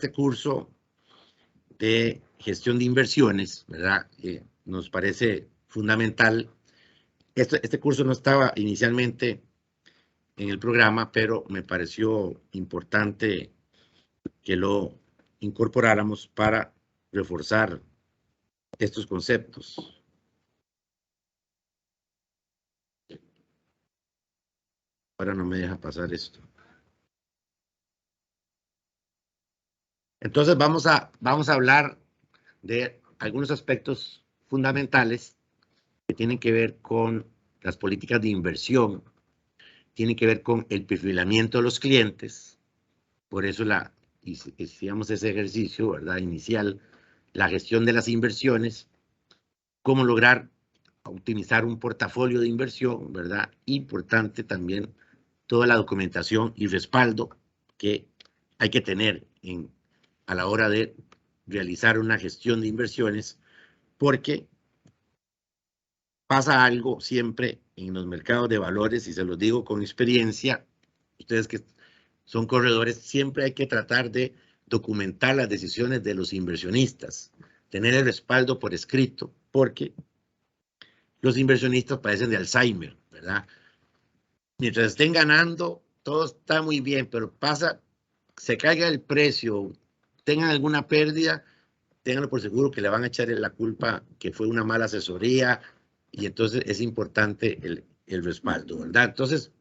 este curso de gestión de inversiones, ¿verdad? Nos parece fundamental. Este curso no estaba inicialmente en el programa, pero me pareció importante que lo incorporáramos para reforzar estos conceptos. Ahora no me deja pasar esto. Entonces vamos a hablar de algunos aspectos fundamentales que tienen que ver con las políticas de inversión, tienen que ver con el perfilamiento de los clientes. Por eso hicimos ese ejercicio, ¿verdad? Inicial, la gestión de las inversiones, cómo lograr optimizar un portafolio de inversión, ¿verdad? Importante también toda la documentación y respaldo que hay que tener a la hora de realizar una gestión de inversiones, porque pasa algo siempre en los mercados de valores, y se los digo con experiencia, ustedes que son corredores, siempre hay que tratar de documentar las decisiones de los inversionistas, tener el respaldo por escrito, porque los inversionistas padecen de Alzheimer, ¿verdad? Mientras estén ganando, todo está muy bien, pero se caiga el precio, tengan alguna pérdida, ténganlo por seguro que le van a echar la culpa que fue una mala asesoría, y entonces es importante el respaldo, ¿verdad? Entonces,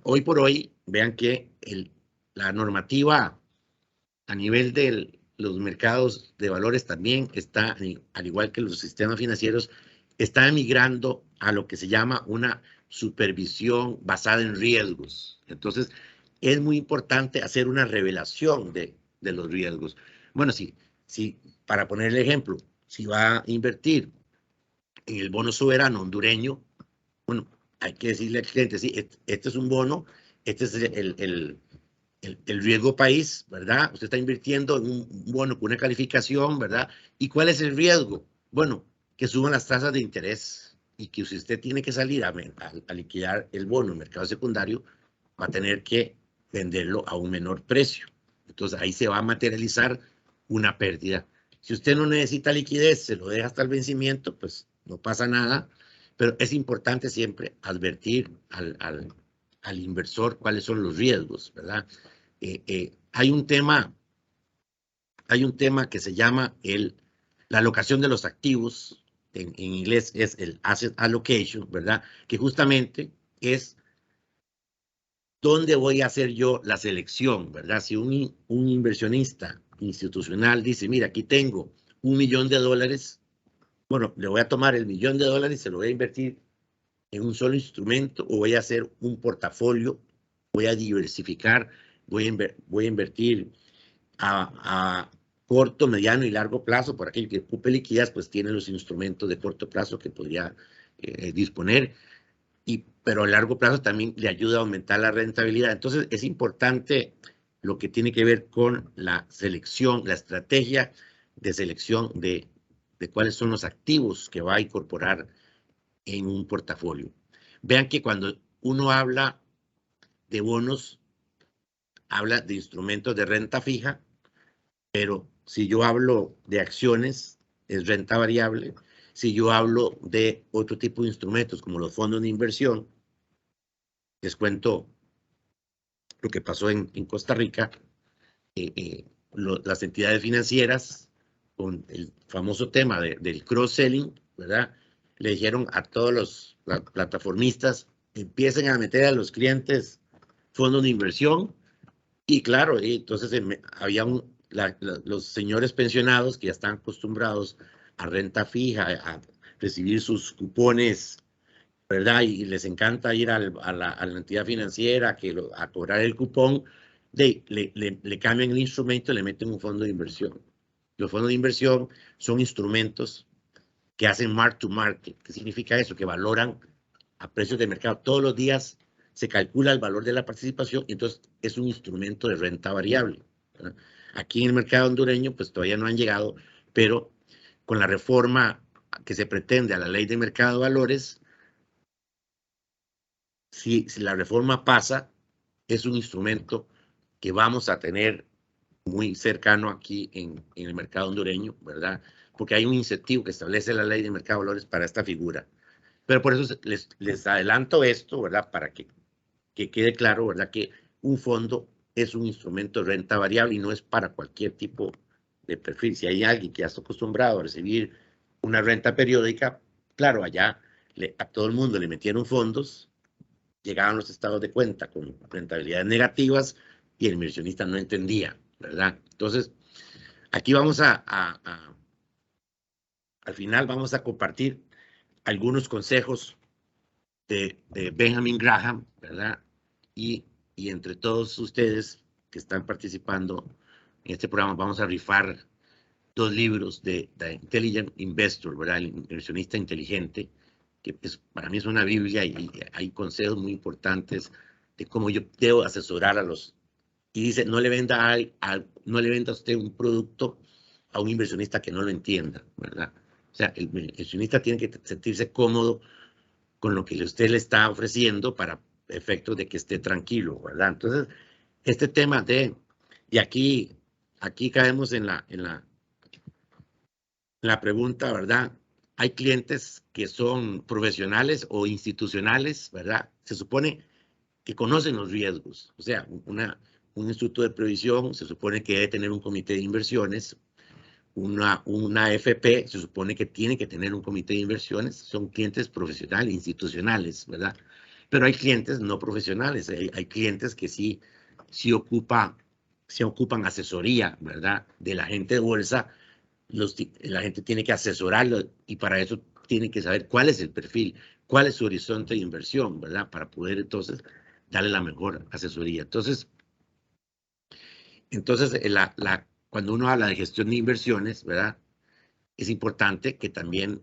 hoy por hoy, vean que la normativa a nivel de los mercados de valores también está, al igual que los sistemas financieros, está emigrando a lo que se llama una supervisión basada en riesgos. Entonces, es muy importante hacer una revelación de los riesgos. Bueno, para poner el ejemplo, si va a invertir en el bono soberano hondureño, bueno, hay que decirle al cliente, sí, este es un bono, este es el riesgo país, ¿verdad? Usted está invirtiendo en un bono con una calificación, ¿verdad? ¿Y cuál es el riesgo? Bueno, que suban las tasas de interés, y que si usted tiene que salir a liquidar el bono en el mercado secundario, va a tener que venderlo a un menor precio. Entonces ahí se va a materializar una pérdida. Si usted no necesita liquidez, se lo deja hasta el vencimiento, pues no pasa nada, pero es importante siempre advertir al inversor cuáles son los riesgos, ¿verdad? Hay un tema que se llama la alocación de los activos, en inglés es el asset allocation, ¿verdad? Que justamente es dónde voy a hacer yo la selección, ¿verdad? Si un inversionista institucional dice, mira, aquí tengo $1.000.000, bueno, le voy a tomar el $1.000.000 y se lo voy a invertir en un solo instrumento, o voy a hacer un portafolio, voy a diversificar, voy a invertir a corto, mediano y largo plazo. Por aquello que ocupe liquidez, pues tiene los instrumentos de corto plazo que podría disponer, pero a largo plazo también le ayuda a aumentar la rentabilidad. Entonces es importante lo que tiene que ver con la selección, la estrategia de selección de cuáles son los activos que va a incorporar en un portafolio. Vean que cuando uno habla de bonos, habla de instrumentos de renta fija, pero si yo hablo de acciones, es renta variable. Si yo hablo de otro tipo de instrumentos, como los fondos de inversión, les cuento lo que pasó en Costa Rica. Las entidades financieras, con el famoso tema del cross-selling, ¿verdad? Le dijeron a todos los plataformistas, empiecen a meter a los clientes fondos de inversión. Y claro, entonces había los señores pensionados que ya están acostumbrados a renta fija, a recibir sus cupones, ¿verdad? Y les encanta ir a la entidad financiera a cobrar el cupón, le cambian el instrumento y le meten un fondo de inversión. Los fondos de inversión son instrumentos que hacen mark to market. ¿Qué significa eso? Que valoran a precios de mercado. Todos los días se calcula el valor de la participación, y entonces es un instrumento de renta variable, ¿verdad? Aquí en el mercado hondureño, pues todavía no han llegado, pero con la reforma que se pretende a la ley de mercado de valores, si la reforma pasa, es un instrumento que vamos a tener muy cercano aquí en el mercado hondureño, ¿verdad? Porque hay un incentivo que establece la ley de mercado de valores para esta figura. Pero por eso les adelanto esto, ¿verdad? Para que quede claro, ¿verdad? Que un fondo es un instrumento de renta variable y no es para cualquier tipo de perfil. Si hay alguien que ya está acostumbrado a recibir una renta periódica, claro, allá a todo el mundo le metieron fondos, llegaban los estados de cuenta con rentabilidades negativas y el inversionista no entendía, ¿verdad? Entonces, aquí vamos al final vamos a compartir algunos consejos de Benjamin Graham, ¿verdad? Y entre todos ustedes que están participando en este programa, vamos a rifar 2 libros de Intelligent Investor, ¿verdad? El inversionista inteligente, que para mí es una Biblia y hay consejos muy importantes de cómo yo debo asesorar a los. Y dice, no le venda no le venda a usted un producto a un inversionista que no lo entienda, ¿verdad? O sea, el inversionista tiene que sentirse cómodo con lo que usted le está ofreciendo para efectos de que esté tranquilo, ¿verdad? Entonces, este tema y aquí caemos en la pregunta, ¿verdad? Hay clientes que son profesionales o institucionales, ¿verdad? Se supone que conocen los riesgos. O sea, un instituto de previsión se supone que debe tener un comité de inversiones, una AFP se supone que tiene que tener un comité de inversiones, son clientes profesionales, institucionales, ¿verdad? Pero hay clientes no profesionales, hay clientes que sí ocupan asesoría, ¿verdad? De la gente de bolsa, la gente tiene que asesorarlo y para eso tiene que saber cuál es el perfil, cuál es su horizonte de inversión, ¿verdad? Para poder entonces darle la mejor asesoría. Entonces cuando uno habla de gestión de inversiones, ¿verdad? Es importante que también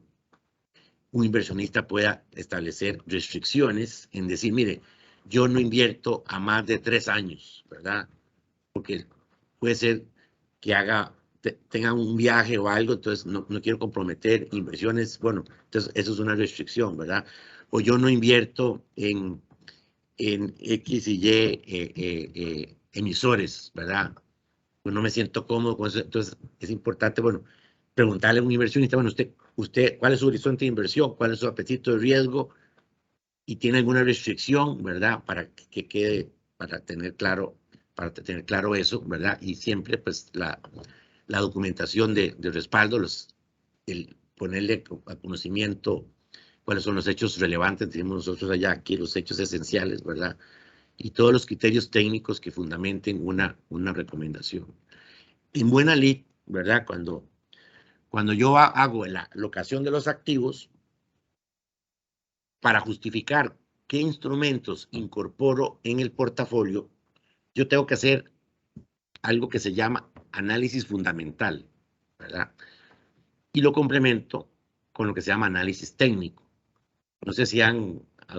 un inversionista pueda establecer restricciones en decir, mire, yo no invierto a más de 3 años, ¿verdad? Porque puede ser que tenga un viaje o algo, entonces no quiero comprometer inversiones, bueno, entonces eso es una restricción, ¿verdad? O yo no invierto en X y Y emisores, ¿verdad? Pues no me siento cómodo con eso. Entonces, es importante, bueno, preguntarle a un inversionista, bueno, usted, ¿cuál es su horizonte de inversión? ¿Cuál es su apetito de riesgo? Y tiene alguna restricción, ¿verdad? Para que quede, para tener claro eso, ¿verdad? Y siempre, pues, la documentación de respaldo, el ponerle a conocimiento cuáles son los hechos relevantes, decimos nosotros allá, aquí los hechos esenciales, ¿verdad? Y todos los criterios técnicos que fundamenten una recomendación. En buena lid, ¿verdad? Cuando yo hago la locación de los activos, para justificar qué instrumentos incorporo en el portafolio, yo tengo que hacer algo que se llama análisis fundamental, ¿verdad? Y lo complemento con lo que se llama análisis técnico. No sé si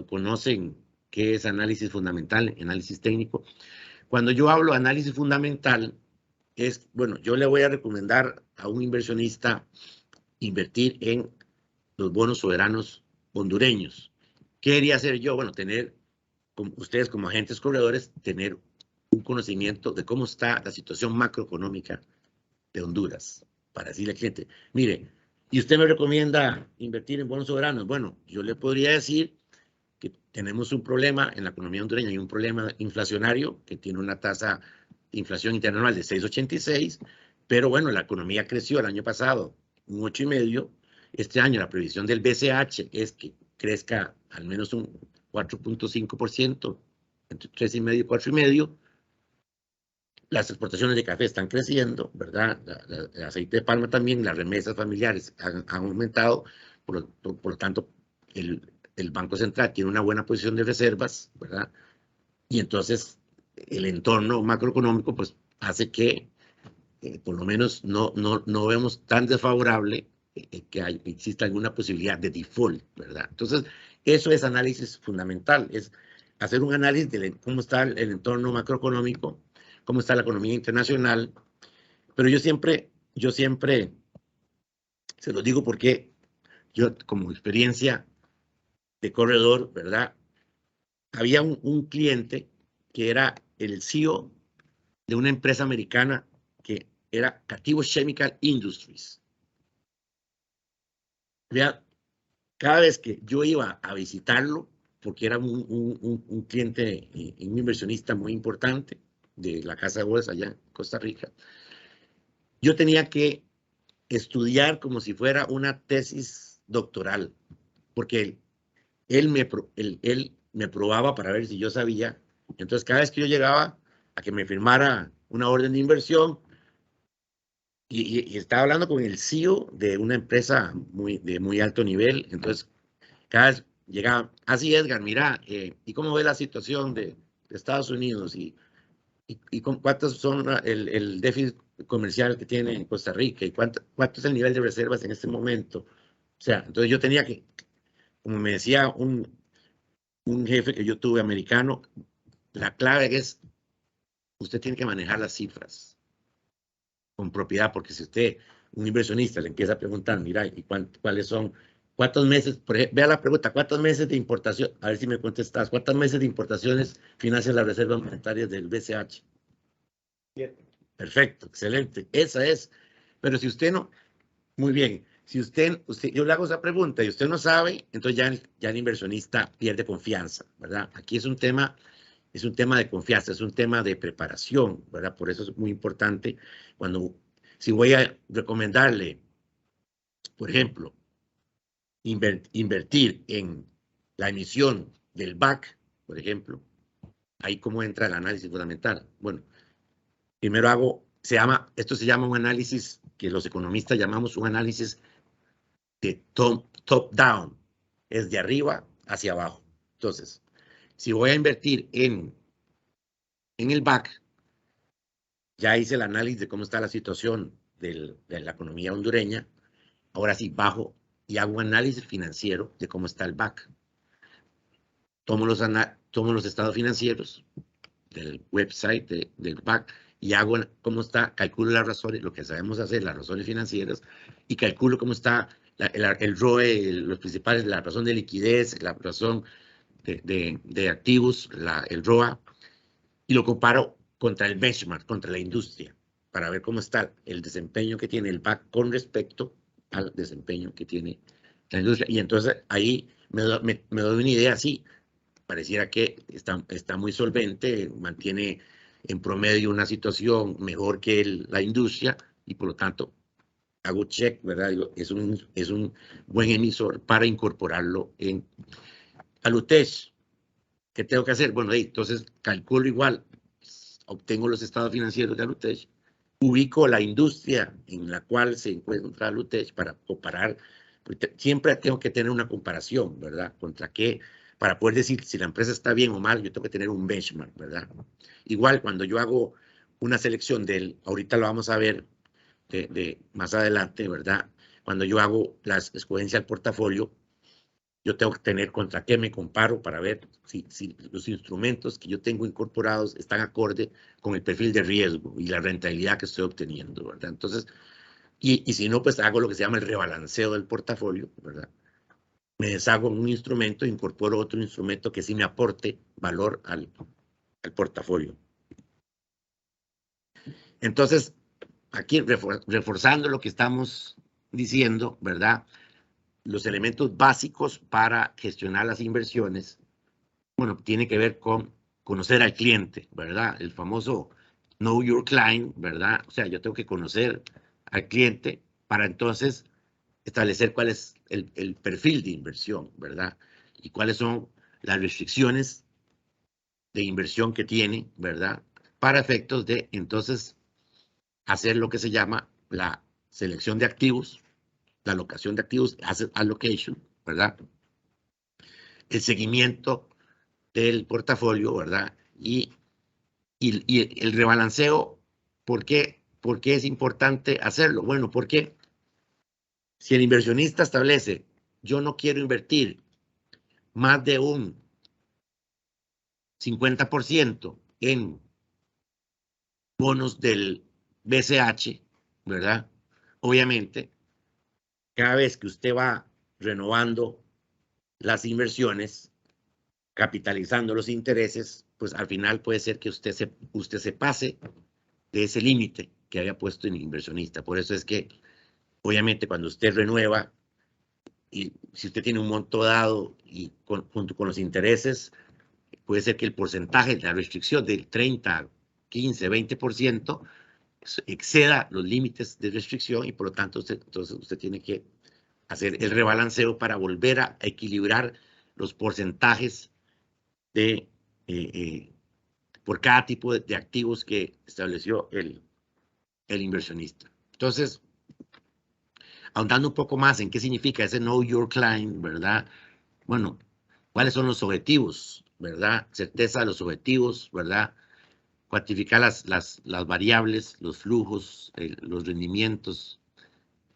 conocen qué es análisis fundamental, análisis técnico. Cuando yo hablo de análisis fundamental, bueno, yo le voy a recomendar a un inversionista invertir en los bonos soberanos hondureños. ¿Qué quería hacer yo? Bueno, ustedes como agentes corredores, tener un conocimiento de cómo está la situación macroeconómica de Honduras, para decirle al cliente, mire, ¿y usted me recomienda invertir en bonos soberanos? Bueno, yo le podría decir que tenemos un problema en la economía hondureña, hay un problema inflacionario que tiene una tasa de inflación interanual de 6,86, pero bueno, la economía creció el año pasado un 8,5. Este año la previsión del BCH es que crezca al menos un 4,5%, entre 3,5 y 4,5. Las exportaciones de café están creciendo, ¿verdad? El aceite de palma también, las remesas familiares han aumentado, por lo tanto, el Banco Central tiene una buena posición de reservas, ¿verdad? Y entonces el entorno macroeconómico pues hace que por lo menos no vemos tan desfavorable que exista alguna posibilidad de default, ¿verdad? Entonces, eso es análisis fundamental, es hacer un análisis de cómo está el entorno macroeconómico, cómo está la economía internacional, pero yo siempre se lo digo porque yo como experiencia de corredor, ¿verdad? Había un cliente que era el CEO de una empresa americana que era Cativo Chemical Industries. Vea, cada vez que yo iba a visitarlo, porque era un cliente, un inversionista muy importante de la Casa de Bolsa allá en Costa Rica, yo tenía que estudiar como si fuera una tesis doctoral, porque él me probaba para ver si yo sabía. Entonces, cada vez que yo llegaba a que me firmara una orden de inversión, y estaba hablando con el CEO de una empresa de muy alto nivel, entonces cada vez llegaba, así Edgar, mira, ¿y cómo ve la situación de Estados Unidos? ¿Y cuántos son el déficit comercial que tiene en Costa Rica? ¿Y cuánto es el nivel de reservas en este momento? O sea, entonces yo tenía que, como me decía un jefe que yo tuve americano, la clave es, usted tiene que manejar las cifras con propiedad, porque si usted, un inversionista, le empieza a preguntar, mira, ¿y cuáles son? ¿Cuántos meses? Vea la pregunta, ¿cuántos meses de importación? A ver si me contestas, ¿cuántos meses de importaciones financian las reservas monetarias del BCH? 7. Perfecto, excelente, esa es. Pero si usted no, muy bien, si yo le hago esa pregunta y usted no sabe, entonces ya el inversionista pierde confianza, ¿verdad? Aquí es un tema de confianza, es un tema de preparación, ¿verdad? Por eso es muy importante si voy a recomendarle, por ejemplo, invertir en la emisión del BAC, por ejemplo, ahí cómo entra el análisis fundamental. Bueno, primero esto se llama un análisis que los economistas llamamos un análisis de top-down, es de arriba hacia abajo. Entonces, si voy a invertir en el BAC, ya hice el análisis de cómo está la situación de la economía hondureña. Ahora sí, bajo y hago un análisis financiero de cómo está el BAC. Tomo los estados financieros del website del BAC y hago calculo las razones, lo que sabemos hacer, las razones financieras, y calculo cómo está el ROE, los principales, la razón de liquidez, la razón de activos, el ROA, y lo comparo contra el benchmark, contra la industria, para ver cómo está el desempeño que tiene el BAC con respecto al desempeño que tiene la industria. Y entonces ahí me doy una idea, sí, pareciera que está muy solvente, mantiene en promedio una situación mejor que la industria y por lo tanto hago check, ¿verdad? Digo, es un buen emisor para incorporarlo al UTES. ¿Qué tengo que hacer? Bueno, entonces calculo igual, obtengo los estados financieros de Alutech, ubico la industria en la cual se encuentra Alutech para comparar, siempre tengo que tener una comparación, ¿verdad? ¿Contra qué? Para poder decir si la empresa está bien o mal, yo tengo que tener un benchmark, ¿verdad? Igual cuando yo hago una selección ahorita lo vamos a ver más adelante, ¿verdad? Cuando yo hago la escogencia del portafolio, yo tengo que tener contra qué me comparo para ver si los instrumentos que yo tengo incorporados están acorde con el perfil de riesgo y la rentabilidad que estoy obteniendo, ¿verdad? Entonces, y si no, pues hago lo que se llama el rebalanceo del portafolio, ¿verdad? Me deshago un instrumento, incorporo otro instrumento que sí me aporte valor al portafolio. Entonces, aquí reforzando lo que estamos diciendo, ¿verdad? Los elementos básicos para gestionar las inversiones, bueno, tiene que ver con conocer al cliente, ¿verdad? El famoso Know Your Client, ¿verdad? O sea, yo tengo que conocer al cliente para entonces establecer cuál es el perfil de inversión, ¿verdad? Y cuáles son las restricciones de inversión que tiene, ¿verdad? Para efectos de entonces hacer lo que se llama la selección de activos, la alocación de activos, asset allocation, ¿verdad? El seguimiento del portafolio, ¿verdad? Y el rebalanceo, ¿por qué? ¿Por qué es importante hacerlo? Bueno, porque si el inversionista establece, yo no quiero invertir más de un 50% en bonos del BCH, ¿verdad? Obviamente, cada vez que usted va renovando las inversiones, capitalizando los intereses, pues al final puede ser que usted se pase de ese límite que había puesto el inversionista. Por eso es que, obviamente, cuando usted renueva, y si usted tiene un monto dado y junto con los intereses, puede ser que el porcentaje de la restricción del 30, 15, 20% exceda los límites de restricción y por lo tanto entonces usted tiene que hacer el rebalanceo para volver a equilibrar los porcentajes de por cada tipo de activos que estableció el inversionista. Entonces, ahondando un poco más en qué significa ese Know Your Client, ¿verdad? Bueno, ¿cuáles son los objetivos, verdad? Certeza de los objetivos, ¿verdad? Cuantificar las variables, los flujos, los rendimientos,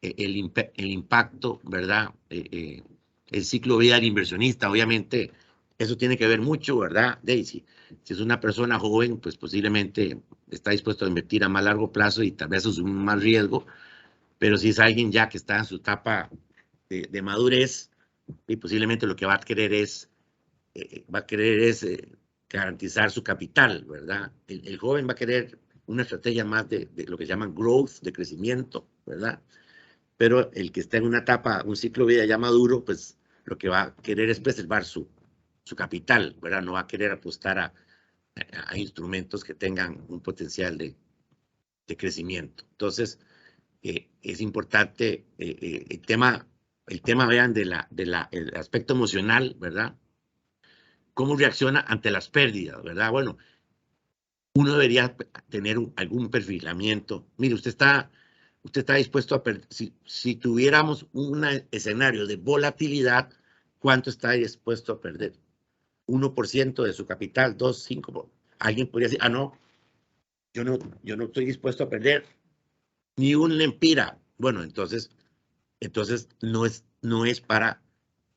el impacto, ¿verdad? El ciclo de vida del inversionista, obviamente, eso tiene que ver mucho, ¿verdad, Daisy? Si es una persona joven, pues posiblemente está dispuesto a invertir a más largo plazo y tal vez asumir más riesgo, pero si es alguien ya que está en su etapa de madurez, y posiblemente lo que va a querer es, garantizar su capital, ¿verdad? El joven va a querer una estrategia más de lo que llaman growth, de crecimiento, ¿verdad? Pero el que está en una etapa, un ciclo de vida ya maduro, pues lo que va a querer es preservar su capital, ¿verdad? No va a querer apostar a instrumentos que tengan un potencial de crecimiento. Entonces, es importante el tema, vean, el aspecto emocional, ¿verdad? ¿Cómo reacciona ante las pérdidas, verdad? Bueno, uno debería tener algún perfilamiento. Mire, usted está dispuesto a perder, si tuviéramos un escenario de volatilidad, ¿cuánto está dispuesto a perder? 1% de su capital, 2, 5. Alguien podría decir, no, yo no estoy dispuesto a perder ni un lempira. Bueno, entonces no es para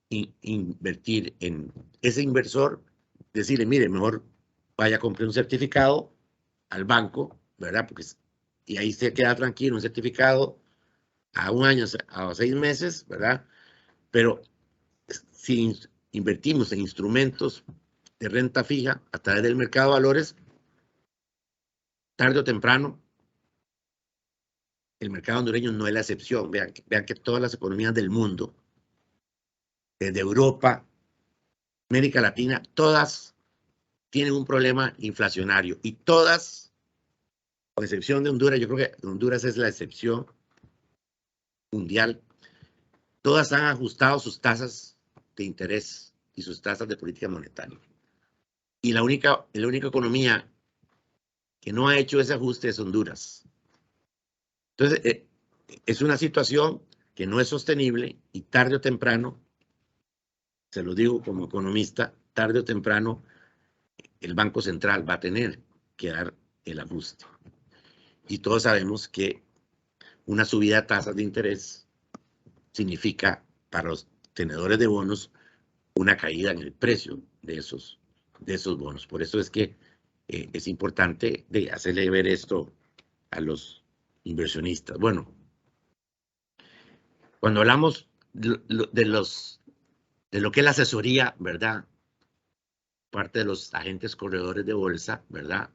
invertir en ese inversor, decirle, mire, mejor vaya a comprar un certificado al banco, ¿verdad? Y ahí se queda tranquilo, un certificado a un año, a 6 meses, ¿verdad? Pero si invertimos en instrumentos de renta fija a través del mercado de valores, tarde o temprano, el mercado hondureño no es la excepción. Vean que todas las economías del mundo, desde Europa, América Latina, todas tienen un problema inflacionario y todas, con excepción de Honduras, yo creo que Honduras es la excepción mundial, todas han ajustado sus tasas de interés y sus tasas de política monetaria. Y la única economía que no ha hecho ese ajuste es Honduras. Entonces, es una situación que no es sostenible y tarde o temprano, se lo digo como economista, tarde o temprano el Banco Central va a tener que dar el ajuste. Y todos sabemos que una subida de tasas de interés significa para los tenedores de bonos una caída en el precio de esos bonos. Por eso es que es importante hacerle ver esto a los inversionistas. Bueno, cuando hablamos de lo que es la asesoría, ¿verdad? Parte de los agentes corredores de bolsa, ¿verdad?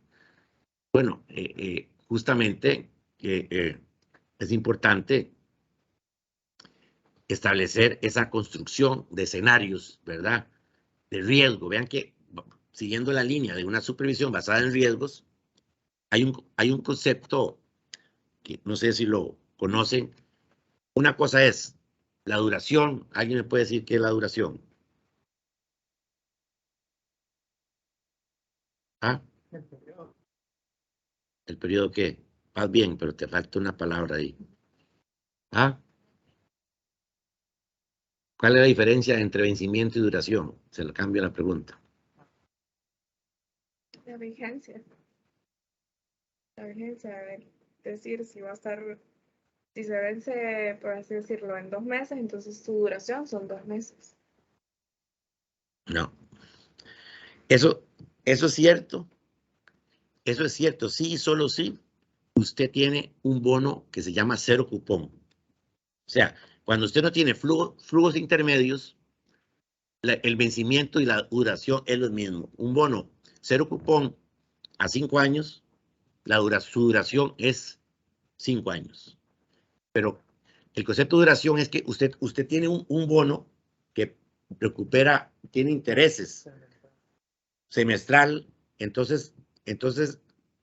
Bueno, justamente es importante establecer esa construcción de escenarios, ¿verdad? De riesgo. Vean que, siguiendo la línea de una supervisión basada en riesgos, hay un concepto que no sé si lo conocen. Una cosa es la duración. ¿Alguien me puede decir qué es la duración? ¿Ah? ¿El periodo qué? Vas bien, pero te falta una palabra ahí. ¿Ah? ¿Cuál es la diferencia entre vencimiento y duración? Se lo cambio la pregunta. La vigencia. La vigencia, es decir, si va a estar, si se vence, por así decirlo, en 2 meses, entonces su duración son 2 meses. No. Eso es cierto. Eso es cierto. Sí y solo sí. Usted tiene un bono que se llama cero cupón. O sea, cuando usted no tiene flujos intermedios, el vencimiento y la duración es lo mismo. Un bono cero cupón a 5 años su duración es 5 años. Pero el concepto de duración es que usted tiene un bono que recupera, tiene intereses semestral, entonces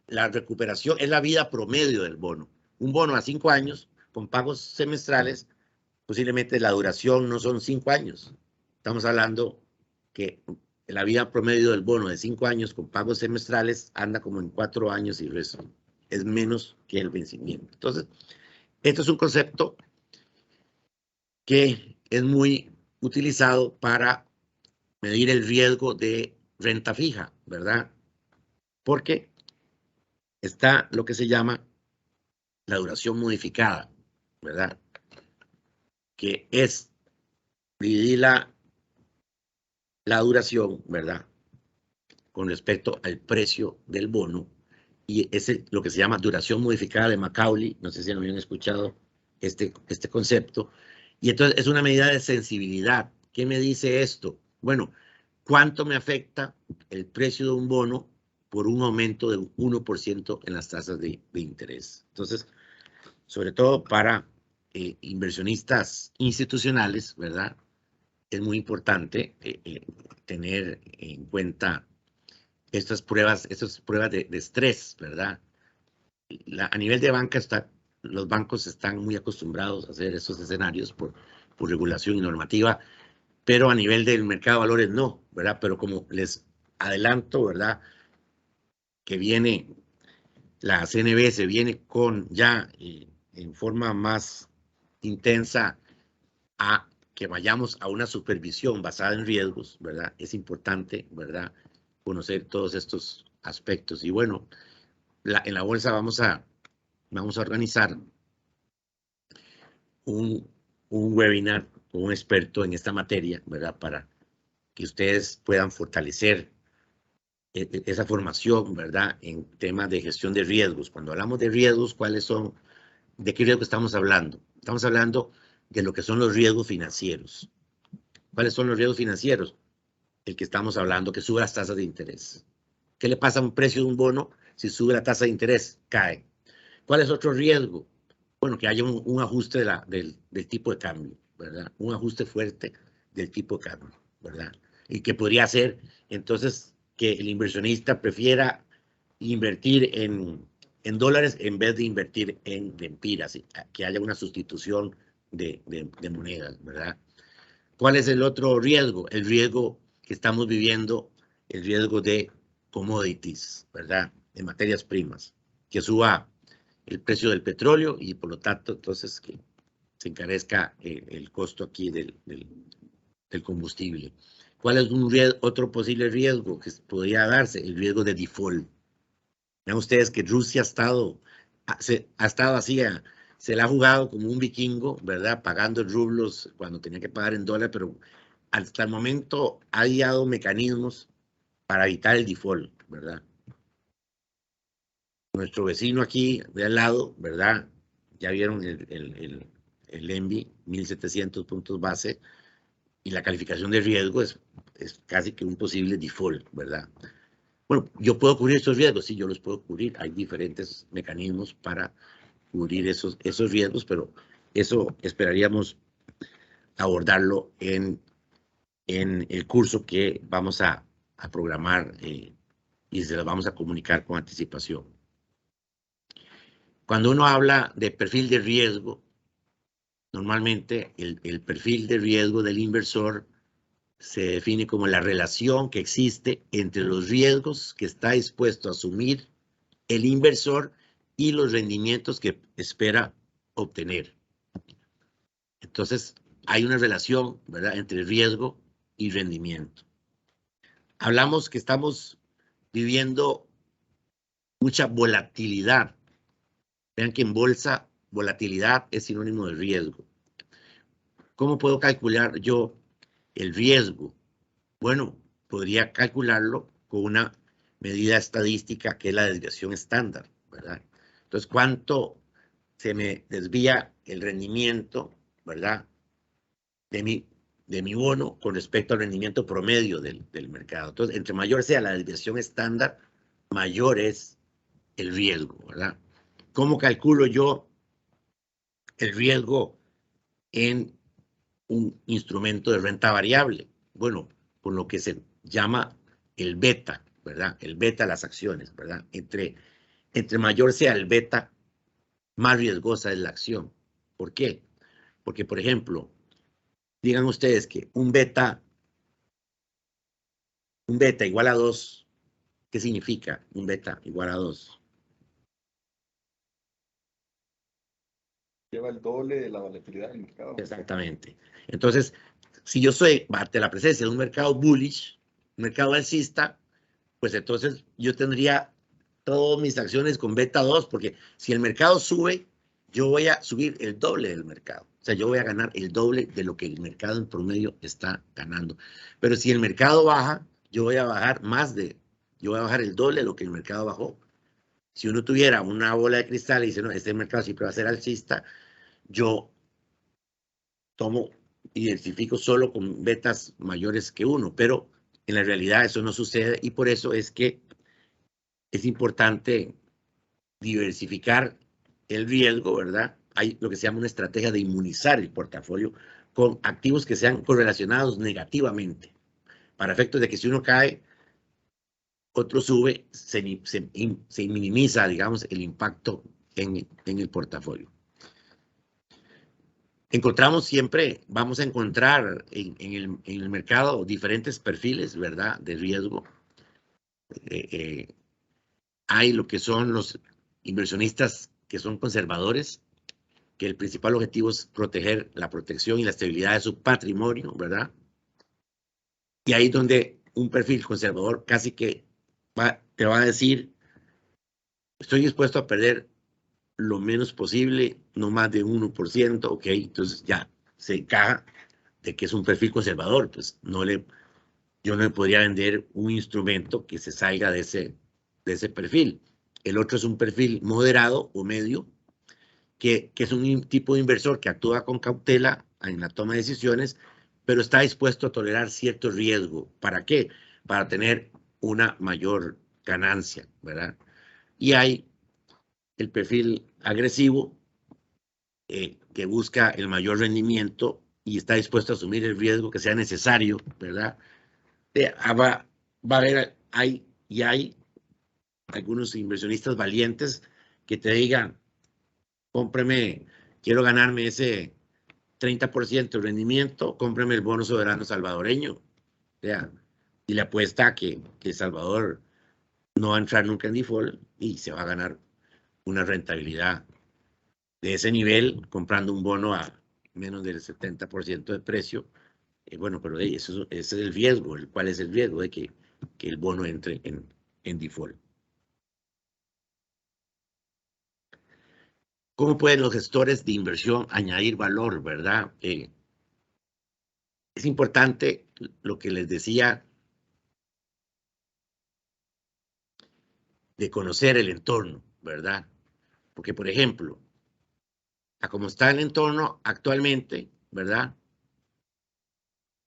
la recuperación es la vida promedio del bono. Un bono a 5 años con pagos semestrales, posiblemente la duración no son 5 años. Estamos hablando que la vida promedio del bono de 5 años con pagos semestrales anda como en 4 años y resto. Es menos que el vencimiento. Entonces, esto es un concepto que es muy utilizado para medir el riesgo de renta fija, ¿verdad? Porque está lo que se llama la duración modificada, ¿verdad? Que es dividir la duración, ¿verdad? Con respecto al precio del bono, y es lo que se llama duración modificada de Macaulay. No sé si habían escuchado este concepto. Y entonces es una medida de sensibilidad. ¿Qué me dice esto? Bueno, ¿cuánto me afecta el precio de un bono por un aumento del 1% en las tasas de interés? Entonces, sobre todo para inversionistas institucionales, ¿verdad? Es muy importante tener en cuenta estas pruebas de estrés, ¿verdad? A nivel de banca los bancos están muy acostumbrados a hacer esos escenarios por regulación y normativa, pero a nivel del mercado de valores no, ¿verdad? Pero como les adelanto, ¿verdad? Que viene, la CNB viene con ya en forma más intensa a que vayamos a una supervisión basada en riesgos, ¿verdad? Es importante, ¿verdad? Conocer todos estos aspectos. Y bueno, en la bolsa vamos a organizar un webinar con un experto en esta materia, ¿verdad? Para que ustedes puedan fortalecer esa formación, ¿verdad? En temas de gestión de riesgos. Cuando hablamos de riesgos, ¿cuáles son? ¿De qué riesgo estamos hablando? Estamos hablando de lo que son los riesgos financieros. ¿Cuáles son los riesgos financieros? El que estamos hablando, que sube las tasas de interés. ¿Qué le pasa a un precio de un bono si sube la tasa de interés? Cae. ¿Cuál es otro riesgo? Bueno, que haya un ajuste del tipo de cambio, ¿verdad? Un ajuste fuerte del tipo de cambio, ¿verdad? Y que podría ser, entonces, que el inversionista prefiera invertir en dólares en vez de invertir en lempiras, que haya una sustitución de monedas, ¿verdad? ¿Cuál es el otro riesgo? El riesgo que estamos viviendo, el riesgo de commodities, ¿verdad? De materias primas, que suba el precio del petróleo y por lo tanto, entonces, que se encarezca el costo aquí del combustible. ¿Cuál es otro posible riesgo que podría darse? El riesgo de default. Vean ustedes que Rusia ha estado así, se la ha jugado como un vikingo, ¿verdad? Pagando en rublos cuando tenía que pagar en dólar, pero hasta el momento ha ideado mecanismos para evitar el default, ¿verdad? Nuestro vecino aquí de al lado, ¿verdad? Ya vieron el ENVI, 1700 puntos base, y la calificación de riesgo es casi que un posible default, ¿verdad? Bueno, ¿yo puedo cubrir esos riesgos? Sí, yo los puedo cubrir. Hay diferentes mecanismos para cubrir esos riesgos, pero eso esperaríamos abordarlo en el curso que vamos a programar y se los vamos a comunicar con anticipación. Cuando uno habla de perfil de riesgo, normalmente el perfil de riesgo del inversor se define como la relación que existe entre los riesgos que está dispuesto a asumir el inversor y los rendimientos que espera obtener. Entonces, hay una relación, ¿verdad?, entre riesgo y rendimiento. Hablamos que estamos viviendo mucha volatilidad. Vean que en bolsa, volatilidad es sinónimo de riesgo. ¿Cómo puedo calcular yo el riesgo? Bueno, podría calcularlo con una medida estadística que es la desviación estándar, ¿verdad? Entonces, ¿cuánto se me desvía el rendimiento, ¿verdad?, de mi bono con respecto al rendimiento promedio del mercado? Entonces, entre mayor sea la desviación estándar, mayor es el riesgo, ¿verdad? ¿Cómo calculo yo el riesgo en un instrumento de renta variable? Bueno, con lo que se llama el beta, ¿verdad? El beta de las acciones, ¿verdad? Entre mayor sea el beta, más riesgosa es la acción. ¿Por qué? Porque, por ejemplo, digan ustedes que un beta igual a 2, ¿qué significa un beta igual a 2? Lleva el doble de la volatilidad del mercado. Exactamente. Entonces, si yo soy ante la presencia de un mercado bullish, un mercado alcista, pues entonces yo tendría todas mis acciones con beta 2, porque si el mercado sube, yo voy a subir el doble del mercado. O sea, yo voy a ganar el doble de lo que el mercado en promedio está ganando. Pero si el mercado baja, yo voy a bajar yo voy a bajar el doble de lo que el mercado bajó. Si uno tuviera una bola de cristal y dice, no, este mercado siempre va a ser alcista, yo identifico solo con betas mayores que 1, pero en la realidad eso no sucede y por eso es que es importante diversificar el riesgo, ¿verdad? Hay lo que se llama una estrategia de inmunizar el portafolio con activos que sean correlacionados negativamente, para efectos de que si uno cae, otro sube, se minimiza, digamos, el impacto en el portafolio. Encontramos siempre, vamos a encontrar en el mercado diferentes perfiles, ¿verdad?, de riesgo. Hay lo que son los inversionistas que son conservadores, que el principal objetivo es proteger la protección y la estabilidad de su patrimonio, ¿verdad? Y ahí donde un perfil conservador casi que te va a decir, estoy dispuesto a perder lo menos posible, no más de 1%, ok, entonces ya se encaja de que es un perfil conservador, pues yo no le podría vender un instrumento que se salga de ese perfil. El otro es un perfil moderado o medio, que es un tipo de inversor que actúa con cautela en la toma de decisiones, pero está dispuesto a tolerar cierto riesgo. ¿Para qué? Para tener una mayor ganancia, ¿verdad? Y hay el perfil agresivo, que busca el mayor rendimiento y está dispuesto a asumir el riesgo que sea necesario, ¿verdad? Va a haber, hay algunos inversionistas valientes que te digan, cómpreme, quiero ganarme ese 30% de rendimiento, cómpreme el bono soberano salvadoreño, ¿ya? Y le apuesta a que Salvador no va a entrar nunca en default y se va a ganar una rentabilidad de ese nivel comprando un bono a menos del 70% de precio. Bueno, pero ese es el riesgo. ¿Cuál es el riesgo de que el bono entre en default? ¿Cómo pueden los gestores de inversión añadir valor, verdad? Es importante lo que les decía de conocer el entorno, ¿verdad? Porque, por ejemplo, a cómo está el entorno actualmente, ¿verdad?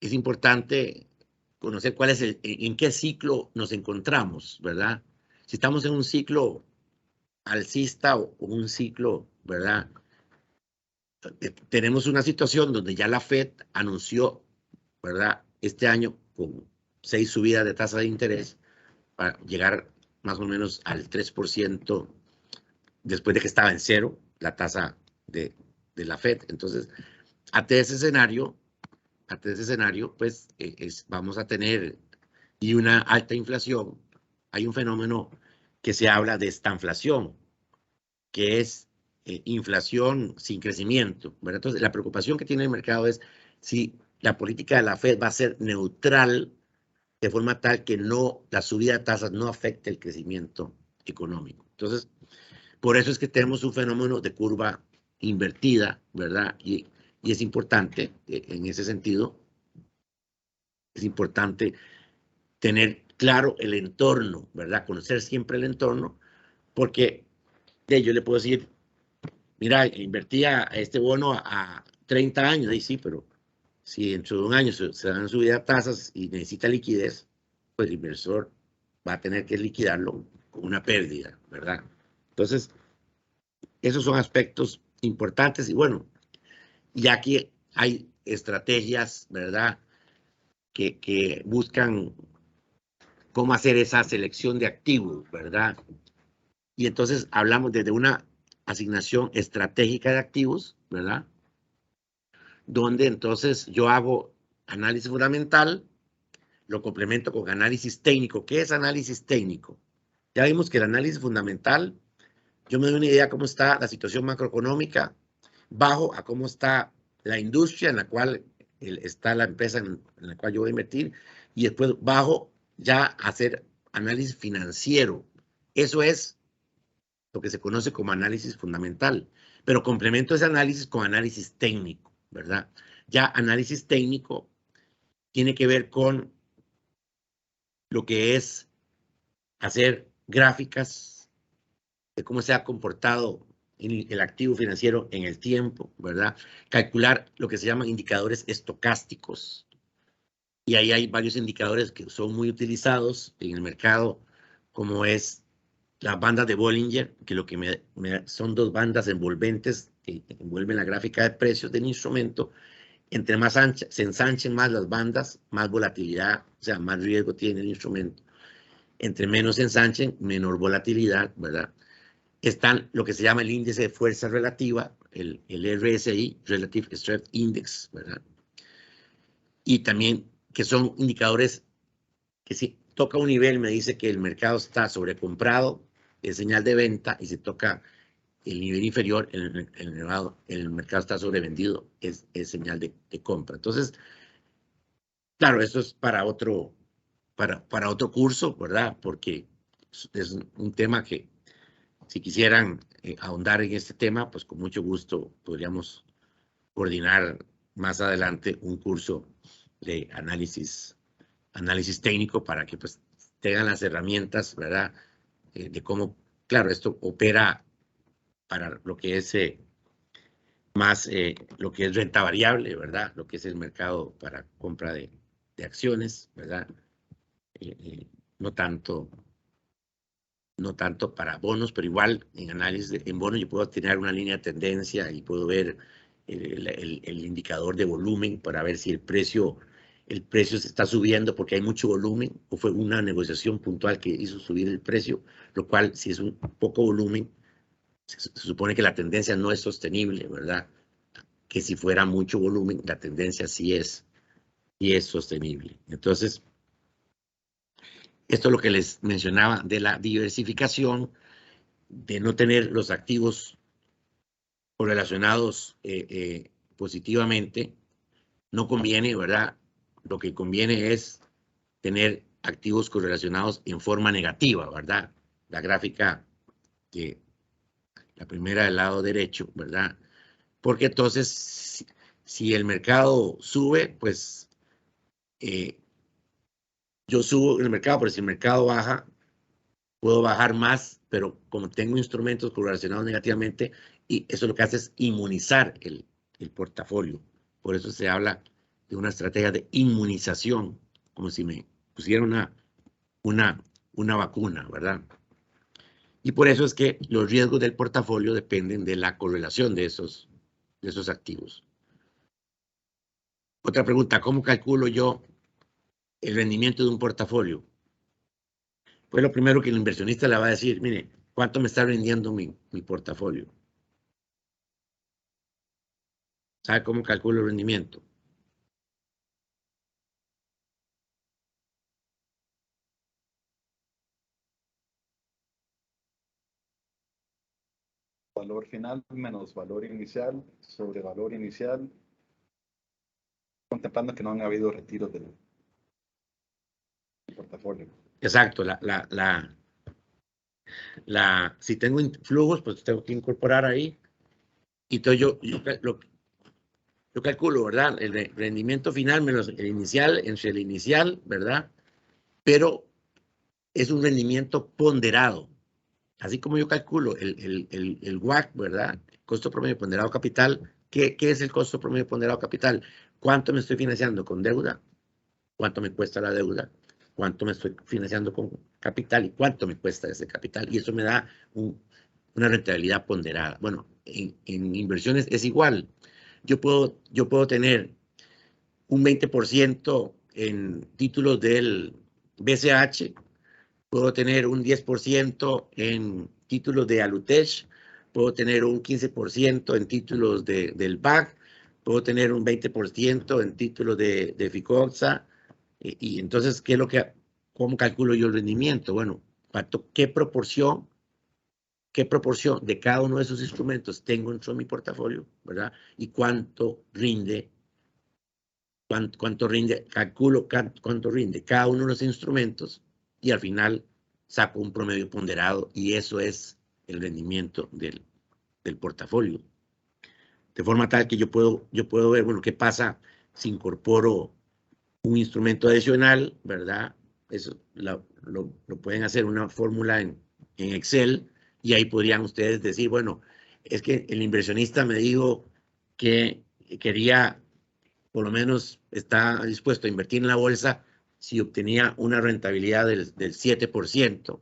Es importante conocer cuál es en qué ciclo nos encontramos, ¿verdad? Si estamos en un ciclo alcista o un ciclo, ¿verdad? Tenemos una situación donde ya la Fed anunció, ¿verdad?, este año con 6 subidas de tasa de interés para llegar más o menos al 3% después de que estaba en cero la tasa de la Fed. Entonces, ante ese escenario, pues vamos a tener y una alta inflación. Hay un fenómeno que se habla de estanflación, que es inflación sin crecimiento, ¿verdad? Entonces, la preocupación que tiene el mercado es si la política de la Fed va a ser neutral de forma tal que la subida de tasas no afecte el crecimiento económico. Entonces, por eso es que tenemos un fenómeno de curva invertida, ¿verdad? Y es importante, en ese sentido, es importante tener claro el entorno, ¿verdad? Conocer siempre el entorno, porque yo le puedo decir, mira, invertía este bono a 30 años, y sí, pero si dentro de un año se dan subidas tasas y necesita liquidez, pues el inversor va a tener que liquidarlo con una pérdida, ¿verdad? Entonces, esos son aspectos importantes y bueno, ya que hay estrategias, ¿verdad?, que buscan cómo hacer esa selección de activos, ¿verdad? Y entonces hablamos desde una asignación estratégica de activos, ¿verdad? Donde entonces yo hago análisis fundamental, lo complemento con análisis técnico. ¿Qué es análisis técnico? Ya vimos que el análisis fundamental, yo me doy una idea de cómo está la situación macroeconómica, bajo a cómo está la industria en la cual está la empresa en la cual yo voy a invertir, y después bajo ya a hacer análisis financiero. Eso es lo que se conoce como análisis fundamental, pero complemento ese análisis con análisis técnico, ¿verdad? Ya análisis técnico tiene que ver con lo que es hacer gráficas de cómo se ha comportado el activo financiero en el tiempo, ¿verdad? Calcular lo que se llaman indicadores estocásticos. Y ahí hay varios indicadores que son muy utilizados en el mercado, como es las bandas de Bollinger, que lo que son dos bandas envolventes que envuelven la gráfica de precios del instrumento. Entre más se ensanchen más las bandas, más volatilidad, o sea, más riesgo tiene el instrumento. Entre menos se ensanchen, menor volatilidad, ¿verdad? Están lo que se llama el índice de fuerza relativa, el RSI, Relative Strength Index, ¿verdad? Y también que son indicadores que si toca un nivel me dice que el mercado está sobrecomprado, es señal de venta, y si toca el nivel inferior, el mercado está sobrevendido, es señal de compra. Entonces, claro, esto es para otro curso, ¿verdad? Porque es un tema que si quisieran ahondar en este tema, pues con mucho gusto podríamos coordinar más adelante un curso de análisis técnico para que pues tengan las herramientas, ¿verdad? De cómo, claro, esto opera para lo que es más lo que es renta variable, ¿verdad? Lo que es el mercado para compra de acciones, ¿verdad? No tanto para bonos, pero igual en análisis en bonos yo puedo tener una línea de tendencia y puedo ver el indicador de volumen para ver si el precio se está subiendo porque hay mucho volumen o fue una negociación puntual que hizo subir el precio, lo cual si es un poco volumen, se supone que la tendencia no es sostenible, ¿verdad? Que si fuera mucho volumen, la tendencia sí es sostenible. Entonces, esto es lo que les mencionaba de la diversificación, de no tener los activos correlacionados positivamente, no conviene, ¿verdad? Lo que conviene es tener activos correlacionados en forma negativa, ¿verdad? La gráfica, la primera del lado derecho, ¿verdad? Porque entonces, si el mercado sube, pues yo subo en el mercado, pero si el mercado baja, puedo bajar más, pero como tengo instrumentos correlacionados negativamente, y eso lo que hace es inmunizar el portafolio. Por eso se habla de una estrategia de inmunización, como si me pusiera una vacuna, ¿verdad? Y por eso es que los riesgos del portafolio dependen de la correlación de esos activos. Otra pregunta, ¿cómo calculo yo el rendimiento de un portafolio? Pues lo primero que el inversionista le va a decir, mire, ¿cuánto me está rindiendo mi portafolio? ¿Sabe cómo calculo el rendimiento? Valor final menos valor inicial sobre valor inicial, contemplando que no han habido retiros del portafolio. Exacto, si tengo flujos, pues tengo que incorporar ahí. Y entonces yo calculo, ¿verdad? El rendimiento final menos el inicial, entre el inicial, ¿verdad? Pero es un rendimiento ponderado. Así como yo calculo el WACC, ¿verdad? Costo promedio ponderado capital. ¿Qué es el costo promedio ponderado capital? ¿Cuánto me estoy financiando con deuda? ¿Cuánto me cuesta la deuda? ¿Cuánto me estoy financiando con capital? ¿Y cuánto me cuesta ese capital? Y eso me da una rentabilidad ponderada. Bueno, en inversiones es igual. Yo puedo tener un 20% en títulos del BCH, puedo tener un 10% en títulos de Alutech, puedo tener un 15% en títulos del BAC, puedo tener un 20% en títulos de FICOXA, y entonces, ¿cómo calculo yo el rendimiento? Bueno, ¿qué proporción de cada uno de esos instrumentos tengo dentro de mi portafolio, ¿verdad? Y cuánto rinde, calculo cuánto rinde cada uno de los instrumentos, y al final saco un promedio ponderado, y eso es el rendimiento del portafolio. De forma tal que yo puedo ver, bueno, qué pasa si incorporo un instrumento adicional, ¿verdad? Eso lo pueden hacer una fórmula en Excel, y ahí podrían ustedes decir, bueno, es que el inversionista me dijo que quería, por lo menos está dispuesto a invertir en la bolsa si obtenía una rentabilidad del 7%.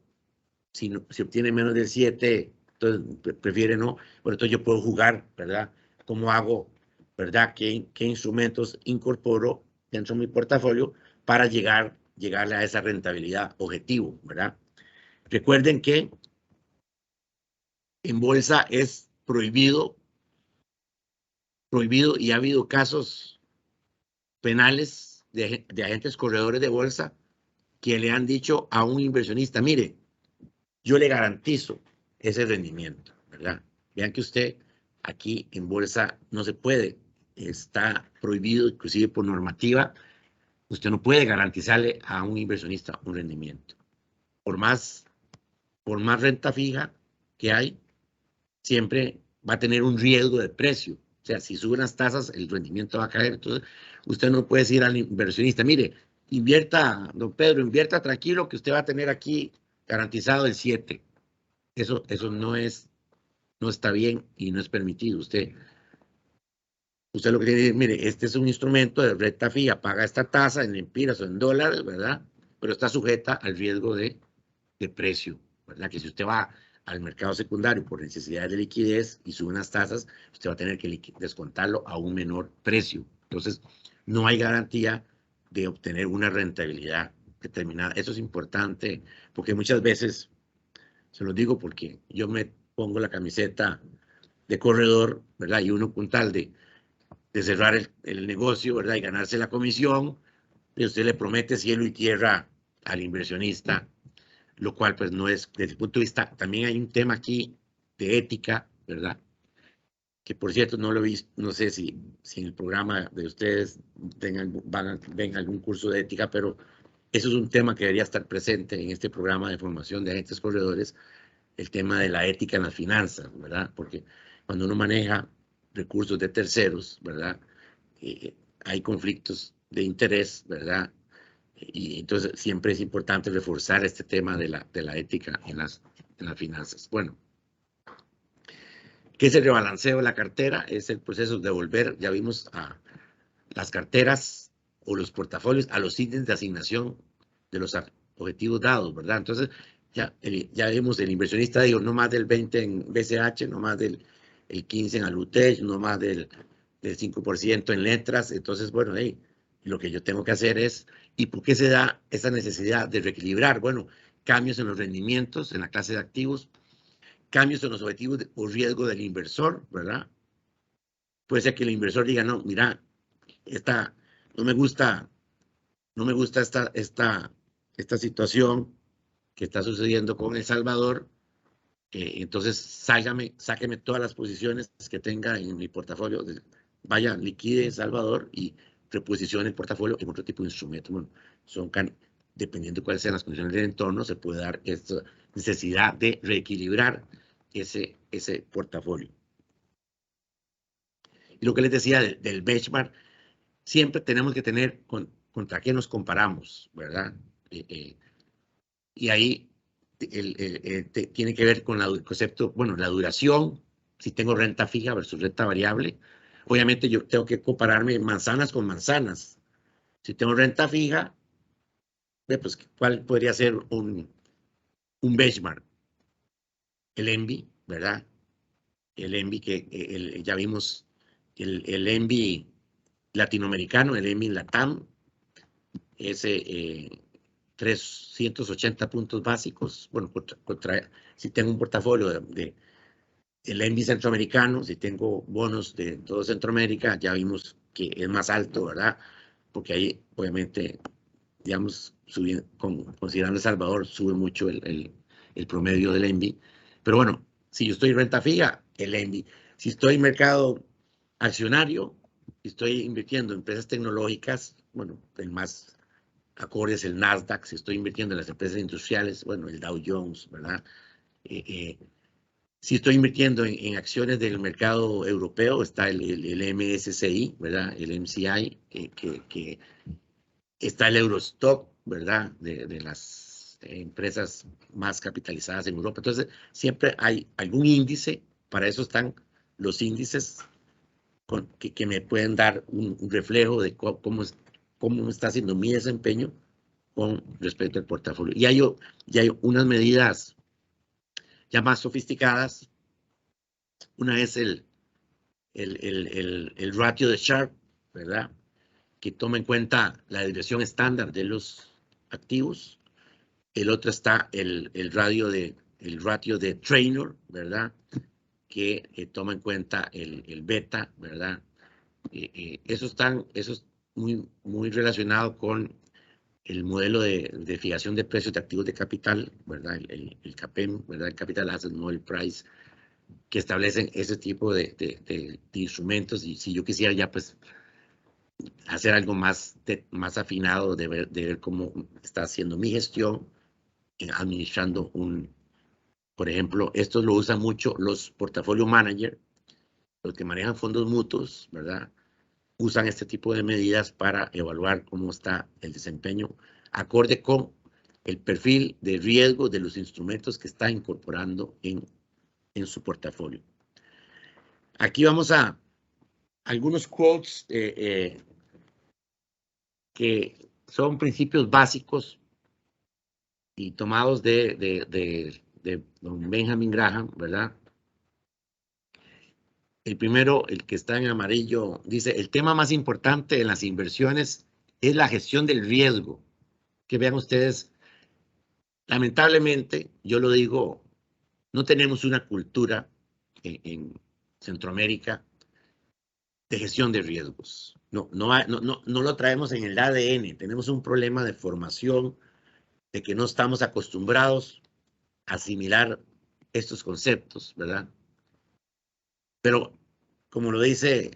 Si obtiene menos del 7%, entonces prefiere no. Bueno, entonces yo puedo jugar, ¿verdad? ¿Cómo hago, verdad? ¿Qué instrumentos incorporo dentro de mi portafolio para llegarle a esa rentabilidad objetivo, ¿verdad? Recuerden que en bolsa es prohibido, y ha habido casos penales de agentes corredores de bolsa que le han dicho a un inversionista, mire, yo le garantizo ese rendimiento, ¿verdad? Vean que usted aquí en bolsa no se puede, está prohibido, inclusive por normativa, usted no puede garantizarle a un inversionista un rendimiento. Por más renta fija que hay, siempre va a tener un riesgo de precio. O sea, si suben las tasas, el rendimiento va a caer. Entonces, usted no puede decir al inversionista, mire, invierta, don Pedro, invierta tranquilo que usted va a tener aquí garantizado el 7. Eso no está bien y no es permitido. Usted lo que tiene que decir, mire, este es un instrumento de renta fija, paga esta tasa en lempiras o en dólares, ¿verdad? Pero está sujeta al riesgo de precio, ¿verdad? Que si usted va al mercado secundario por necesidades de liquidez y sube unas tasas, usted va a tener que descontarlo a un menor precio. Entonces, no hay garantía de obtener una rentabilidad determinada. Eso es importante, porque muchas veces, se lo digo porque yo me pongo la camiseta de corredor, ¿verdad? Y uno con tal de cerrar el negocio, ¿verdad? Y ganarse la comisión, y usted le promete cielo y tierra al inversionista, lo cual pues no es, desde el punto de vista, también hay un tema aquí de ética, ¿verdad? Que por cierto no lo he visto, no sé si en el programa de ustedes ven algún curso de ética, pero eso es un tema que debería estar presente en este programa de formación de agentes corredores, el tema de la ética en las finanzas, ¿verdad? Porque cuando uno maneja recursos de terceros, ¿verdad? Hay conflictos de interés, ¿verdad? Y entonces siempre es importante reforzar este tema de la ética en las finanzas. Bueno, ¿qué es el rebalanceo de la cartera? Es el proceso de volver, ya vimos, a las carteras o los portafolios a los índices de asignación de los objetivos dados, ¿verdad? Entonces, ya vimos, el inversionista dijo, no más del 20 en BCH, no más del 15 en Alutech, no más del 5% en letras. Entonces, bueno, lo que yo tengo que hacer es, ¿y por qué se da esa necesidad de reequilibrar? Bueno, cambios en los rendimientos, en la clase de activos, cambios en los objetivos o riesgo del inversor, ¿verdad? Puede ser que el inversor diga, no, mira, no me gusta esta situación que está sucediendo con El Salvador, entonces sáqueme todas las posiciones que tenga en mi portafolio, vaya, liquide El Salvador y reposicione el portafolio en otro tipo de instrumento. Bueno, dependiendo de cuáles sean las condiciones del entorno, se puede dar esta necesidad de reequilibrar ese portafolio. Y lo que les decía del benchmark, siempre tenemos que tener contra qué nos comparamos, ¿verdad? Y ahí tiene que ver con el concepto, bueno, la duración, si tengo renta fija versus renta variable. Obviamente yo tengo que compararme manzanas con manzanas. Si tengo renta fija, pues ¿cuál podría ser un benchmark? El ENVI, ¿verdad? El ENVI ya vimos el ENVI latinoamericano, el ENVI LATAM, ese 380 puntos básicos. Bueno, si tengo un portafolio el ENVI centroamericano, si tengo bonos de todo Centroamérica, ya vimos que es más alto, ¿verdad? Porque ahí, obviamente, digamos, considerando El Salvador, sube mucho el promedio del ENVI. Pero bueno, si yo estoy en renta fija, el ENVI. Si estoy en mercado accionario, si estoy invirtiendo en empresas tecnológicas, bueno, el más acorde es el Nasdaq. Si estoy invirtiendo en las empresas industriales, bueno, el Dow Jones, ¿verdad? Si estoy invirtiendo en acciones del mercado europeo, está el MSCI, ¿verdad? El MCI, que está el Eurostock, ¿verdad? De las empresas más capitalizadas en Europa. Entonces, siempre hay algún índice, para eso están los índices que me pueden dar un reflejo de cómo está haciendo mi desempeño con respecto al portafolio. Y hay unas medidas ya más sofisticadas. Una es el ratio de Sharpe, ¿verdad? Que toma en cuenta la desviación estándar de los activos. El otro está el ratio de Traynor, ¿verdad? Que toma en cuenta el beta, ¿verdad? Eso es muy relacionado con el modelo de fijación de precios de activos de capital, ¿verdad? El CAPEM, ¿verdad? El Capital Asset Model Price, que establecen ese tipo de instrumentos. Y si yo quisiera ya pues hacer algo más afinado de ver cómo está haciendo mi gestión, administrando por ejemplo, esto lo usan mucho los portafolio managers, los que manejan fondos mutuos, ¿verdad? Usan este tipo de medidas para evaluar cómo está el desempeño acorde con el perfil de riesgo de los instrumentos que está incorporando en su portafolio. Aquí vamos a algunos quotes que son principios básicos y tomados de don Benjamin Graham, ¿verdad? El primero, el que está en amarillo, dice: el tema más importante en las inversiones es la gestión del riesgo. Que vean ustedes, lamentablemente, yo lo digo, no tenemos una cultura en Centroamérica de gestión de riesgos. No lo traemos en el ADN. Tenemos un problema de formación, de que no estamos acostumbrados a asimilar estos conceptos, ¿verdad? Pero, como lo dice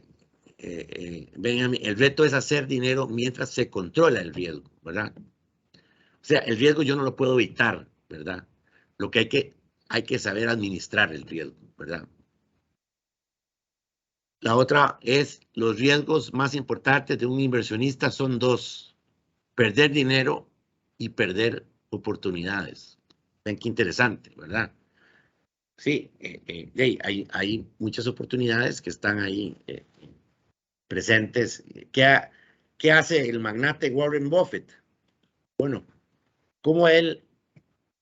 Benjamin, el reto es hacer dinero mientras se controla el riesgo, ¿verdad? O sea, el riesgo yo no lo puedo evitar, ¿verdad? Lo que hay que saber administrar el riesgo, ¿verdad? La otra es: los riesgos más importantes de un inversionista son dos: perder dinero y perder oportunidades. Ven qué interesante, ¿verdad? Sí, hay muchas oportunidades que están ahí presentes. ¿Qué hace el magnate Warren Buffett? Bueno, ¿cómo él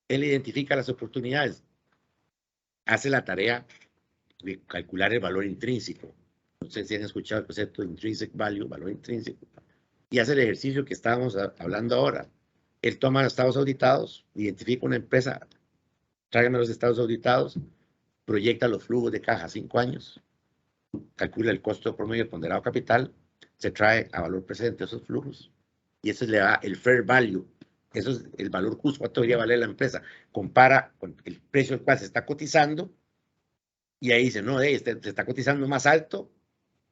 identifica las oportunidades? Hace la tarea de calcular el valor intrínseco. No sé si han escuchado el concepto de intrinsic value, valor intrínseco. Y hace el ejercicio que estábamos hablando ahora. Él toma los estados auditados, identifica una empresa, tráigame los estados auditados, proyecta los flujos de caja 5 años, calcula el costo promedio ponderado capital, se trae a valor presente esos flujos y eso le da el fair value. Eso es el valor justo, cuánto debería valer la empresa. Compara con el precio al cual se está cotizando y ahí dice: no, se está cotizando más alto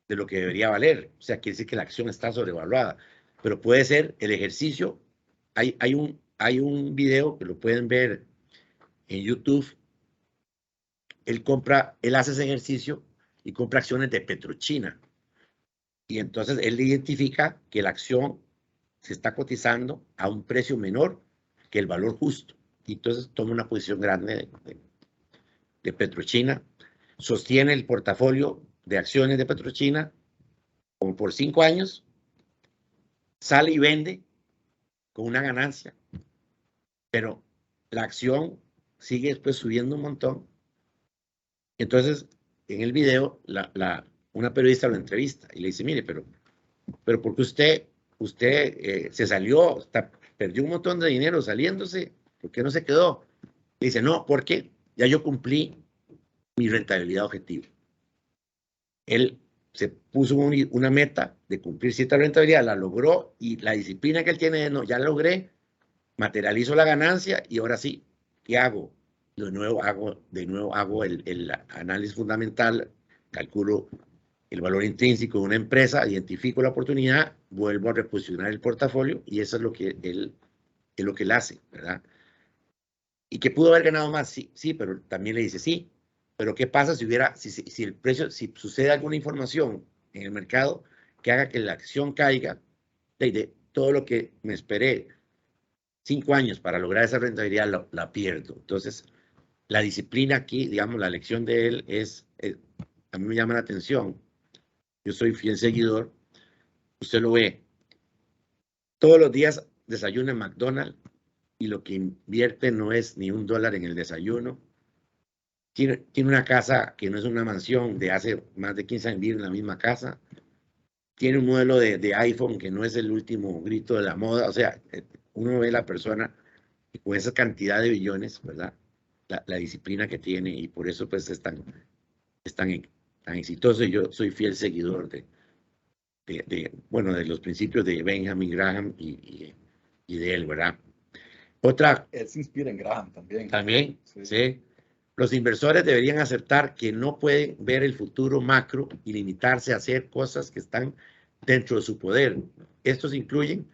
de lo que debería valer. O sea, quiere decir que la acción está sobrevaluada. Pero puede ser el ejercicio. Hay un video que lo pueden ver en YouTube. Él hace ese ejercicio y compra acciones de Petrochina. Y entonces él identifica que la acción se está cotizando a un precio menor que el valor justo. Y entonces toma una posición grande de Petrochina, sostiene el portafolio de acciones de Petrochina como por 5 años, sale y vende con una ganancia, pero la acción sigue después subiendo un montón Entonces, en el video, una periodista lo entrevista y le dice, mire, pero ¿por qué usted se salió, perdió un montón de dinero saliéndose? ¿Por qué no se quedó? Le dice, no, porque ya yo cumplí mi rentabilidad objetivo. Él se puso una meta de cumplir cierta rentabilidad, la logró, y la disciplina que él tiene de no, ya logré, materializo la ganancia y ahora sí, ¿qué hago? De nuevo hago el análisis fundamental, calculo el valor intrínseco de una empresa, identifico la oportunidad, vuelvo a reposicionar el portafolio y eso es lo que él hace, ¿verdad? ¿Y que pudo haber ganado más? Sí, sí, pero también le dice sí. Pero ¿qué pasa si el precio, si sucede alguna información en el mercado que haga que la acción caiga de todo lo que me esperé 5 años para lograr esa rentabilidad, la pierdo? Entonces, la disciplina aquí, digamos, la lección de él a mí me llama la atención. Yo soy fiel seguidor. Usted lo ve. Todos los días desayuna en McDonald's y lo que invierte no es ni $1 en el desayuno. Tiene una casa que no es una mansión de hace más de 15 años, vive en la misma casa. Tiene un modelo de iPhone que no es el último grito de la moda. O sea, uno ve a la persona con esa cantidad de billones, ¿verdad? La disciplina que tiene, y por eso pues es tan exitoso. Y yo soy fiel seguidor bueno, de los principios de Benjamin Graham y de él, ¿verdad? Él se inspira en Graham también. También, sí. Los inversores deberían aceptar que no pueden ver el futuro macro y limitarse a hacer cosas que están dentro de su poder. Estos incluyen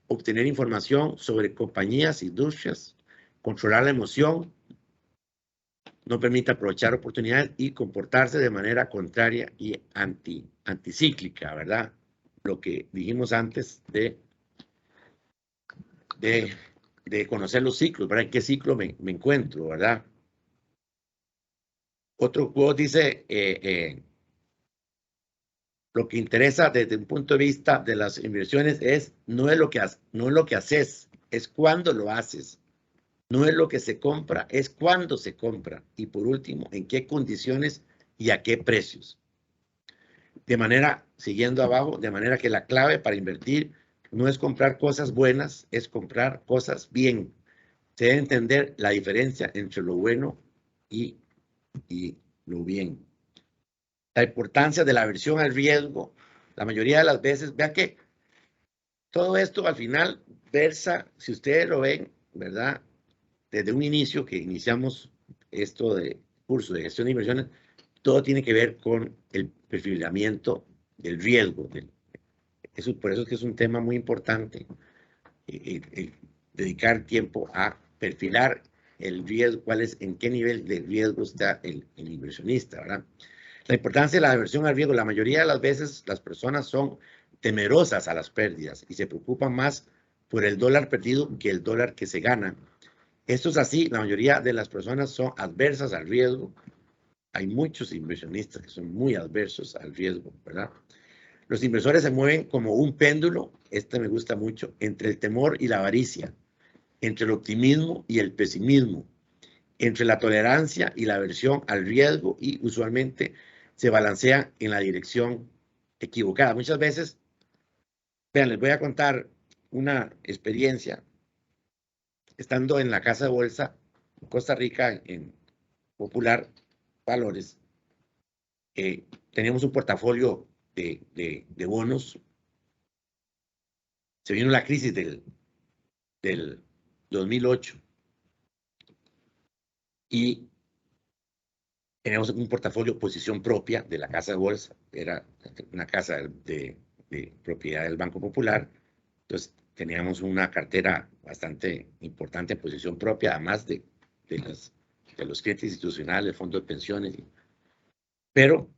obtener información sobre compañías, industrias, controlar la emoción, no permite aprovechar oportunidades y comportarse de manera contraria y anticíclica, ¿verdad? Lo que dijimos antes de conocer los ciclos, ¿verdad? ¿En qué ciclo me encuentro, verdad? Otro quote dice, lo que interesa desde un punto de vista de las inversiones no es lo que haces, es cuándo lo haces. No es lo que se compra, es cuándo se compra. Y por último, en qué condiciones y a qué precios. Siguiendo abajo, de manera que la clave para invertir no es comprar cosas buenas, es comprar cosas bien. Se debe entender la diferencia entre lo bueno y lo bien. La importancia de la aversión al riesgo, la mayoría de las veces, vean que todo esto al final versa, si ustedes lo ven, ¿verdad? Desde un inicio que iniciamos esto de curso de gestión de inversiones, todo tiene que ver con el perfilamiento del riesgo. Por eso es que es un tema muy importante, dedicar tiempo a perfilar el riesgo, en qué nivel de riesgo está el inversionista, ¿verdad? La importancia de la aversión al riesgo. La mayoría de las veces las personas son temerosas a las pérdidas y se preocupan más por el dólar perdido que el dólar que se gana. Esto es así, la mayoría de las personas son adversas al riesgo. Hay muchos inversionistas que son muy adversos al riesgo, ¿verdad? Los inversores se mueven como un péndulo, me gusta mucho, entre el temor y la avaricia, entre el optimismo y el pesimismo, entre la tolerancia y la aversión al riesgo, y usualmente se balancean en la dirección equivocada. Muchas veces, vean, les voy a contar una experiencia. Estando en la casa de bolsa en Costa Rica, en Popular Valores, teníamos un portafolio de bonos. Se vino la crisis del 2008 y teníamos un portafolio posición propia de la casa de bolsa. Era una casa de propiedad del Banco Popular. Entonces teníamos una cartera bastante importante en posición propia, además de los clientes institucionales, fondos de pensiones. Pero,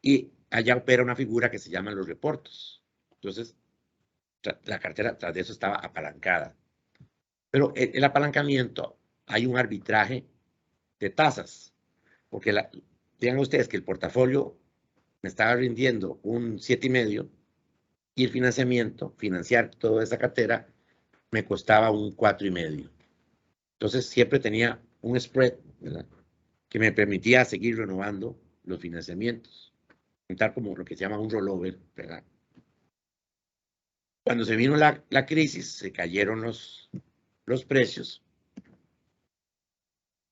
y allá opera una figura que se llama los reportos. Entonces, la cartera tras de eso estaba apalancada. Pero el apalancamiento, hay un arbitraje de tasas, porque digan ustedes que el portafolio me estaba rindiendo un 7,5 y el financiar toda esa cartera, me costaba un 4,5. Entonces siempre tenía un spread, ¿verdad? que me permitía seguir renovando los financiamientos, tal como lo que se llama un rollover, ¿verdad? Cuando se vino la crisis, se cayeron los precios,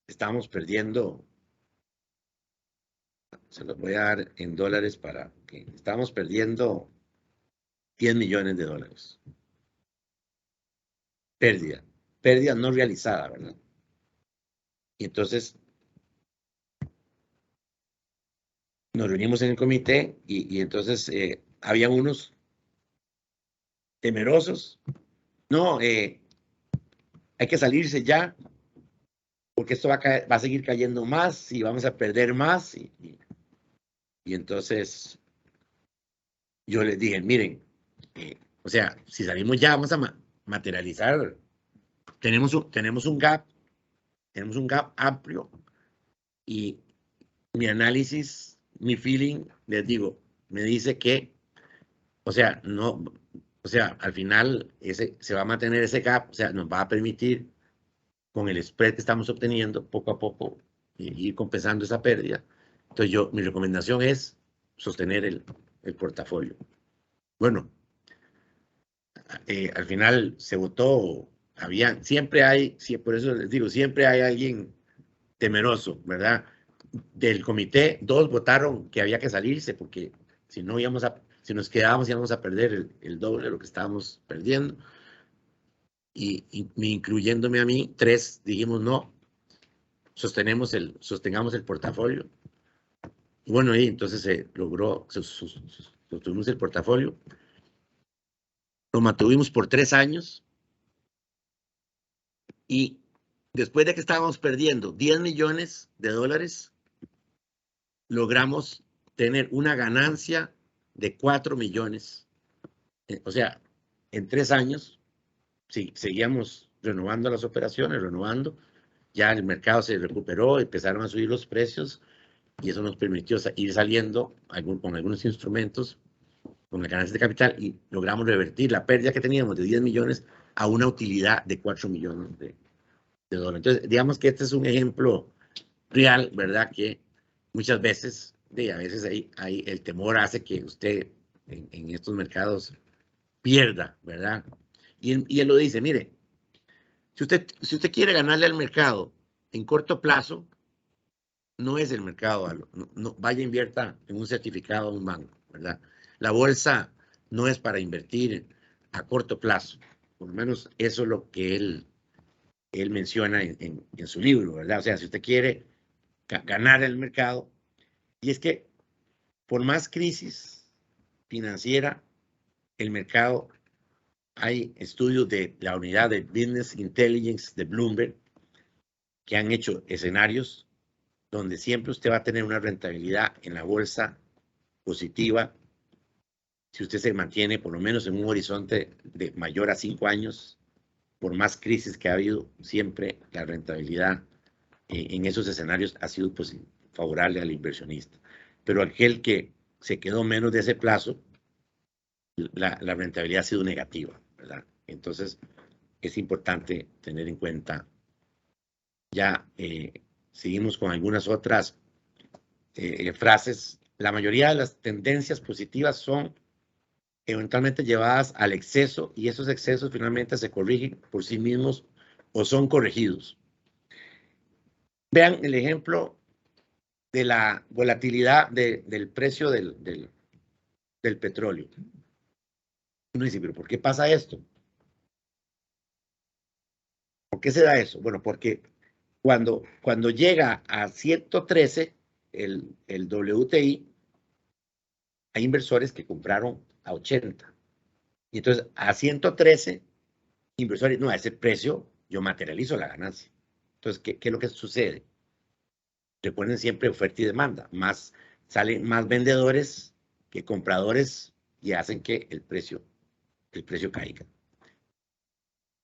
estábamos perdiendo, se los voy a dar en dólares para que estábamos perdiendo $10 millones. Pérdida no realizada, ¿verdad? Y entonces nos reunimos en el comité y entonces había unos temerosos. No, hay que salirse ya, porque esto va a seguir cayendo más y vamos a perder más. Y entonces yo les dije, miren, o sea, si salimos ya vamos a materializar. Tenemos un gap amplio y mi análisis, mi feeling, les digo, me dice que, o sea, no, o sea, al final se va a mantener ese gap, o sea, nos va a permitir con el spread que estamos obteniendo poco a poco ir compensando esa pérdida. Entonces mi recomendación es sostener el portafolio. Bueno, al final se votó, siempre hay, por eso les digo, siempre hay alguien temeroso, ¿verdad? Del comité, 2 votaron que había que salirse porque si nos quedábamos íbamos a perder el doble de lo que estábamos perdiendo. Y incluyéndome a mí, 3 dijimos no, sostengamos el portafolio. Y bueno, y entonces se logró, sostuvimos el portafolio. Lo mantuvimos por 3 años. Y después de que estábamos perdiendo $10 millones, logramos tener una ganancia de 4 millones. O sea, en 3 años, sí, seguíamos renovando las operaciones, ya el mercado se recuperó, empezaron a subir los precios y eso nos permitió ir saliendo con algunos instrumentos, con la ganancia de capital y logramos revertir la pérdida que teníamos de 10 millones a una utilidad de 4 millones de dólares. Entonces, digamos que este es un ejemplo real, ¿verdad? Que muchas veces, a veces el temor hace que usted en estos mercados pierda, ¿verdad? Y él lo dice, mire, si usted quiere ganarle al mercado en corto plazo, no es el mercado, no, vaya invierta en un certificado de un banco, ¿verdad? La bolsa no es para invertir a corto plazo, por lo menos eso es lo que él menciona en su libro, ¿verdad? O sea, si usted quiere ganar el mercado, y es que por más crisis financiera, el mercado, hay estudios de la unidad de Business Intelligence de Bloomberg que han hecho escenarios donde siempre usted va a tener una rentabilidad en la bolsa positiva si usted se mantiene por lo menos en un horizonte de mayor a 5 años, por más crisis que ha habido, siempre la rentabilidad en esos escenarios ha sido favorable al inversionista. Pero aquel que se quedó menos de ese plazo, la rentabilidad ha sido negativa, ¿verdad? Entonces, es importante tener en cuenta. Ya seguimos con algunas otras frases. La mayoría de las tendencias positivas son eventualmente llevadas al exceso y esos excesos finalmente se corrigen por sí mismos o son corregidos. Vean el ejemplo de la volatilidad del precio del petróleo. Uno dice, pero ¿por qué pasa esto? ¿Por qué se da eso? Bueno, porque cuando llega a 113 el WTI, hay inversores que compraron a 80. Y entonces a 113 inversores, no, a ese precio yo materializo la ganancia. Entonces, ¿qué es lo que sucede? Le ponen siempre oferta y demanda. Salen más vendedores que compradores y hacen que el precio caiga.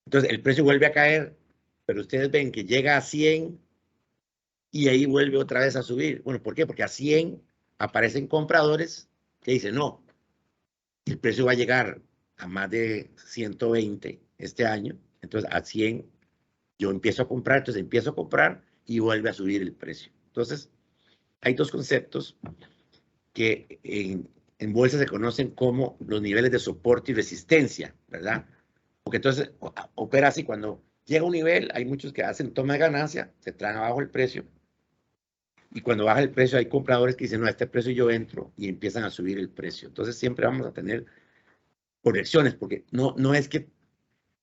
Entonces, el precio vuelve a caer, pero ustedes ven que llega a 100 y ahí vuelve otra vez a subir. Bueno, ¿por qué? Porque a 100 aparecen compradores que dicen, no, el precio va a llegar a más de 120 este año, entonces a 100 yo empiezo a comprar, entonces empiezo a comprar y vuelve a subir el precio. Entonces, hay dos conceptos que en bolsa se conocen como los niveles de soporte y resistencia, ¿verdad? Porque entonces opera así, cuando llega un nivel, hay muchos que hacen toma de ganancia, se traen abajo el precio, y cuando baja el precio hay compradores que dicen, no, a este precio yo entro, y empiezan a subir el precio. Entonces siempre vamos a tener correcciones, porque no es que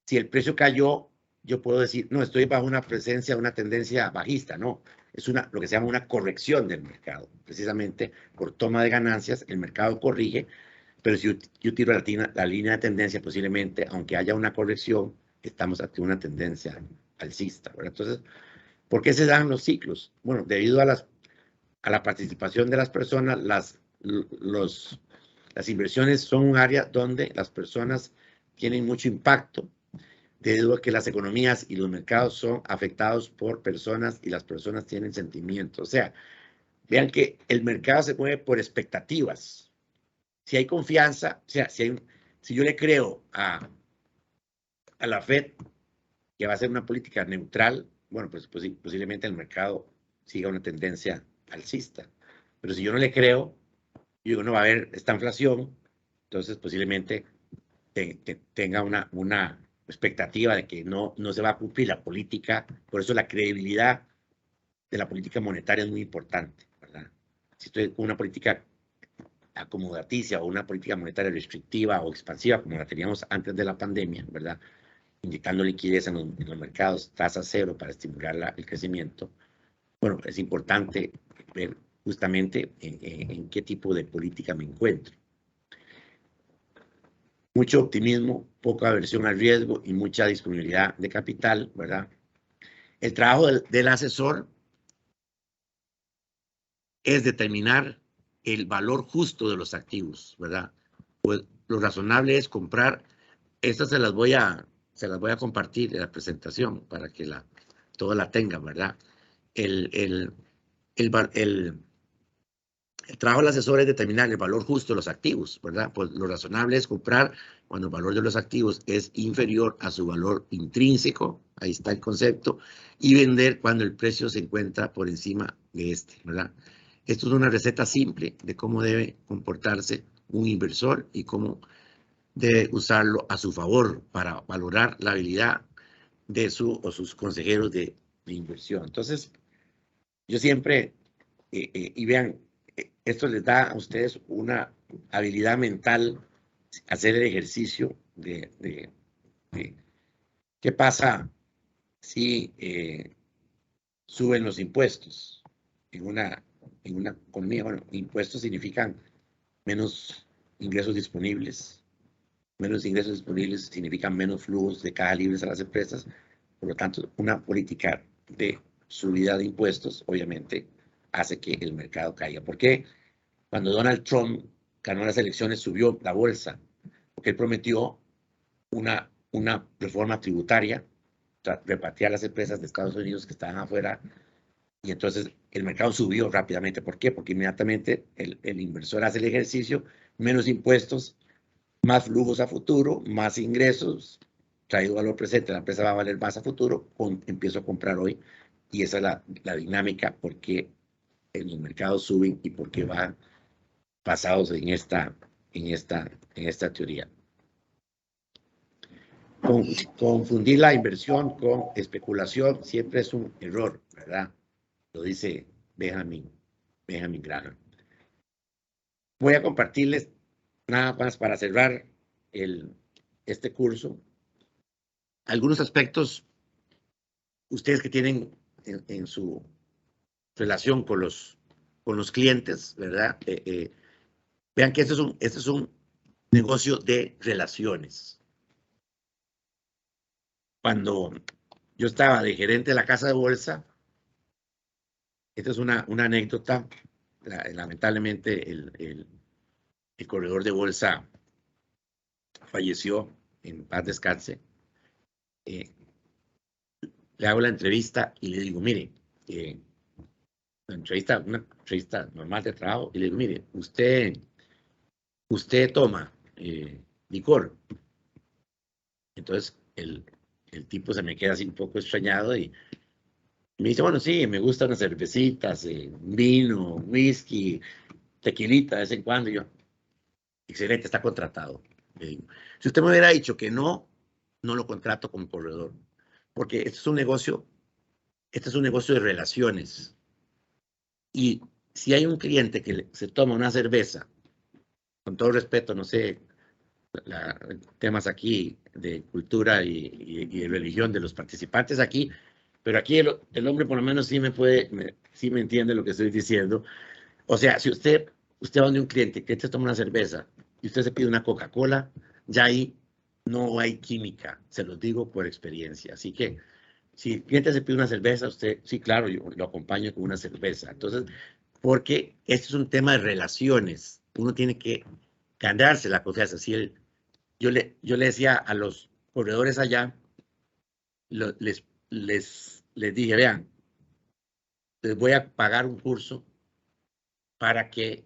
si el precio cayó, yo puedo decir, no, estoy bajo una presencia, una tendencia bajista, no. Es lo que se llama una corrección del mercado. Precisamente por toma de ganancias, el mercado corrige, pero si yo tiro la línea de tendencia, posiblemente, aunque haya una corrección, estamos ante una tendencia alcista, ¿verdad? Entonces, ¿por qué se dan los ciclos? Bueno, debido a la participación de las personas, las inversiones son un área donde las personas tienen mucho impacto, debido a que las economías y los mercados son afectados por personas y las personas tienen sentimientos. O sea, vean que el mercado se mueve por expectativas. Si hay confianza, o sea, si yo le creo a la Fed que va a ser una política neutral, bueno, pues posiblemente el mercado siga una tendencia alcista. Pero si yo no le creo, yo digo, no va a haber esta inflación, entonces posiblemente tenga una expectativa de que no se va a cumplir la política. Por eso la credibilidad de la política monetaria es muy importante, ¿verdad? Si estoy con una política acomodaticia o una política monetaria restrictiva o expansiva, como la teníamos antes de la pandemia, ¿verdad? Inyectando liquidez en los mercados, tasa cero para estimular el crecimiento. Bueno, es importante ver justamente en qué tipo de política me encuentro. Mucho optimismo, poca aversión al riesgo y mucha disponibilidad de capital, ¿verdad? El trabajo del asesor es determinar el valor justo de los activos, ¿verdad? Pues lo razonable es comprar. Estas se las voy a compartir en la presentación para que todos la tengan, ¿verdad? El trabajo del asesor es determinar el valor justo de los activos, ¿verdad? Pues lo razonable es comprar cuando el valor de los activos es inferior a su valor intrínseco, ahí está el concepto, y vender cuando el precio se encuentra por encima de este, ¿verdad? Esto es una receta simple de cómo debe comportarse un inversor y cómo debe usarlo a su favor para valorar la habilidad de sus consejeros de inversión. Entonces, yo siempre, y vean, esto les da a ustedes una habilidad mental, hacer el ejercicio de qué pasa si suben los impuestos en una economía. Bueno, impuestos significan menos ingresos disponibles. Menos ingresos disponibles significan menos flujos de caja libres a las empresas. Por lo tanto, una política de subida de impuestos, obviamente, hace que el mercado caiga. ¿Por qué? Cuando Donald Trump ganó las elecciones, subió la bolsa, porque él prometió una reforma tributaria, repatriar las empresas de Estados Unidos que estaban afuera, y entonces el mercado subió rápidamente. ¿Por qué? Porque inmediatamente el inversor hace el ejercicio, menos impuestos, más flujos a futuro, más ingresos, traído valor presente, la empresa va a valer más a futuro, empiezo a comprar hoy, y esa es la dinámica, porque los mercados suben y por qué van basados en esta teoría. Confundir la inversión con especulación siempre es un error, ¿verdad? Lo dice Benjamin Graham. Voy a compartirles nada más para cerrar este curso algunos aspectos, ustedes que tienen en su relación con los clientes, ¿verdad? Vean que este es un negocio de relaciones. Cuando yo estaba de gerente de la casa de bolsa, esta es una anécdota, lamentablemente el corredor de bolsa falleció, en paz descanse. Le hago la entrevista y le digo, mire, una entrevista normal de trabajo, y le digo, mire, usted toma licor. Entonces el tipo se me queda así un poco extrañado y Me dice, bueno, sí, me gustan unas cervecitas, vino, whisky, tequilita de vez en cuando. Y yo, excelente, está contratado. Le digo. Si usted me hubiera dicho que no, no lo contrato como corredor. Porque este es un negocio de relaciones. Y si hay un cliente que se toma una cerveza, con todo respeto, no sé, temas aquí de cultura y de religión de los participantes aquí, pero aquí el hombre por lo menos sí sí me entiende lo que estoy diciendo. O sea, si usted va donde un cliente que te toma una cerveza y usted se pide una Coca-Cola, ya ahí no hay química, se los digo por experiencia. Así que si el cliente se pide una cerveza, usted, sí, claro, yo lo acompaño con una cerveza. Entonces, porque este es un tema de relaciones, uno tiene que ganarse la confianza. Si yo le decía a los corredores allá, les dije, vean, les voy a pagar un curso para que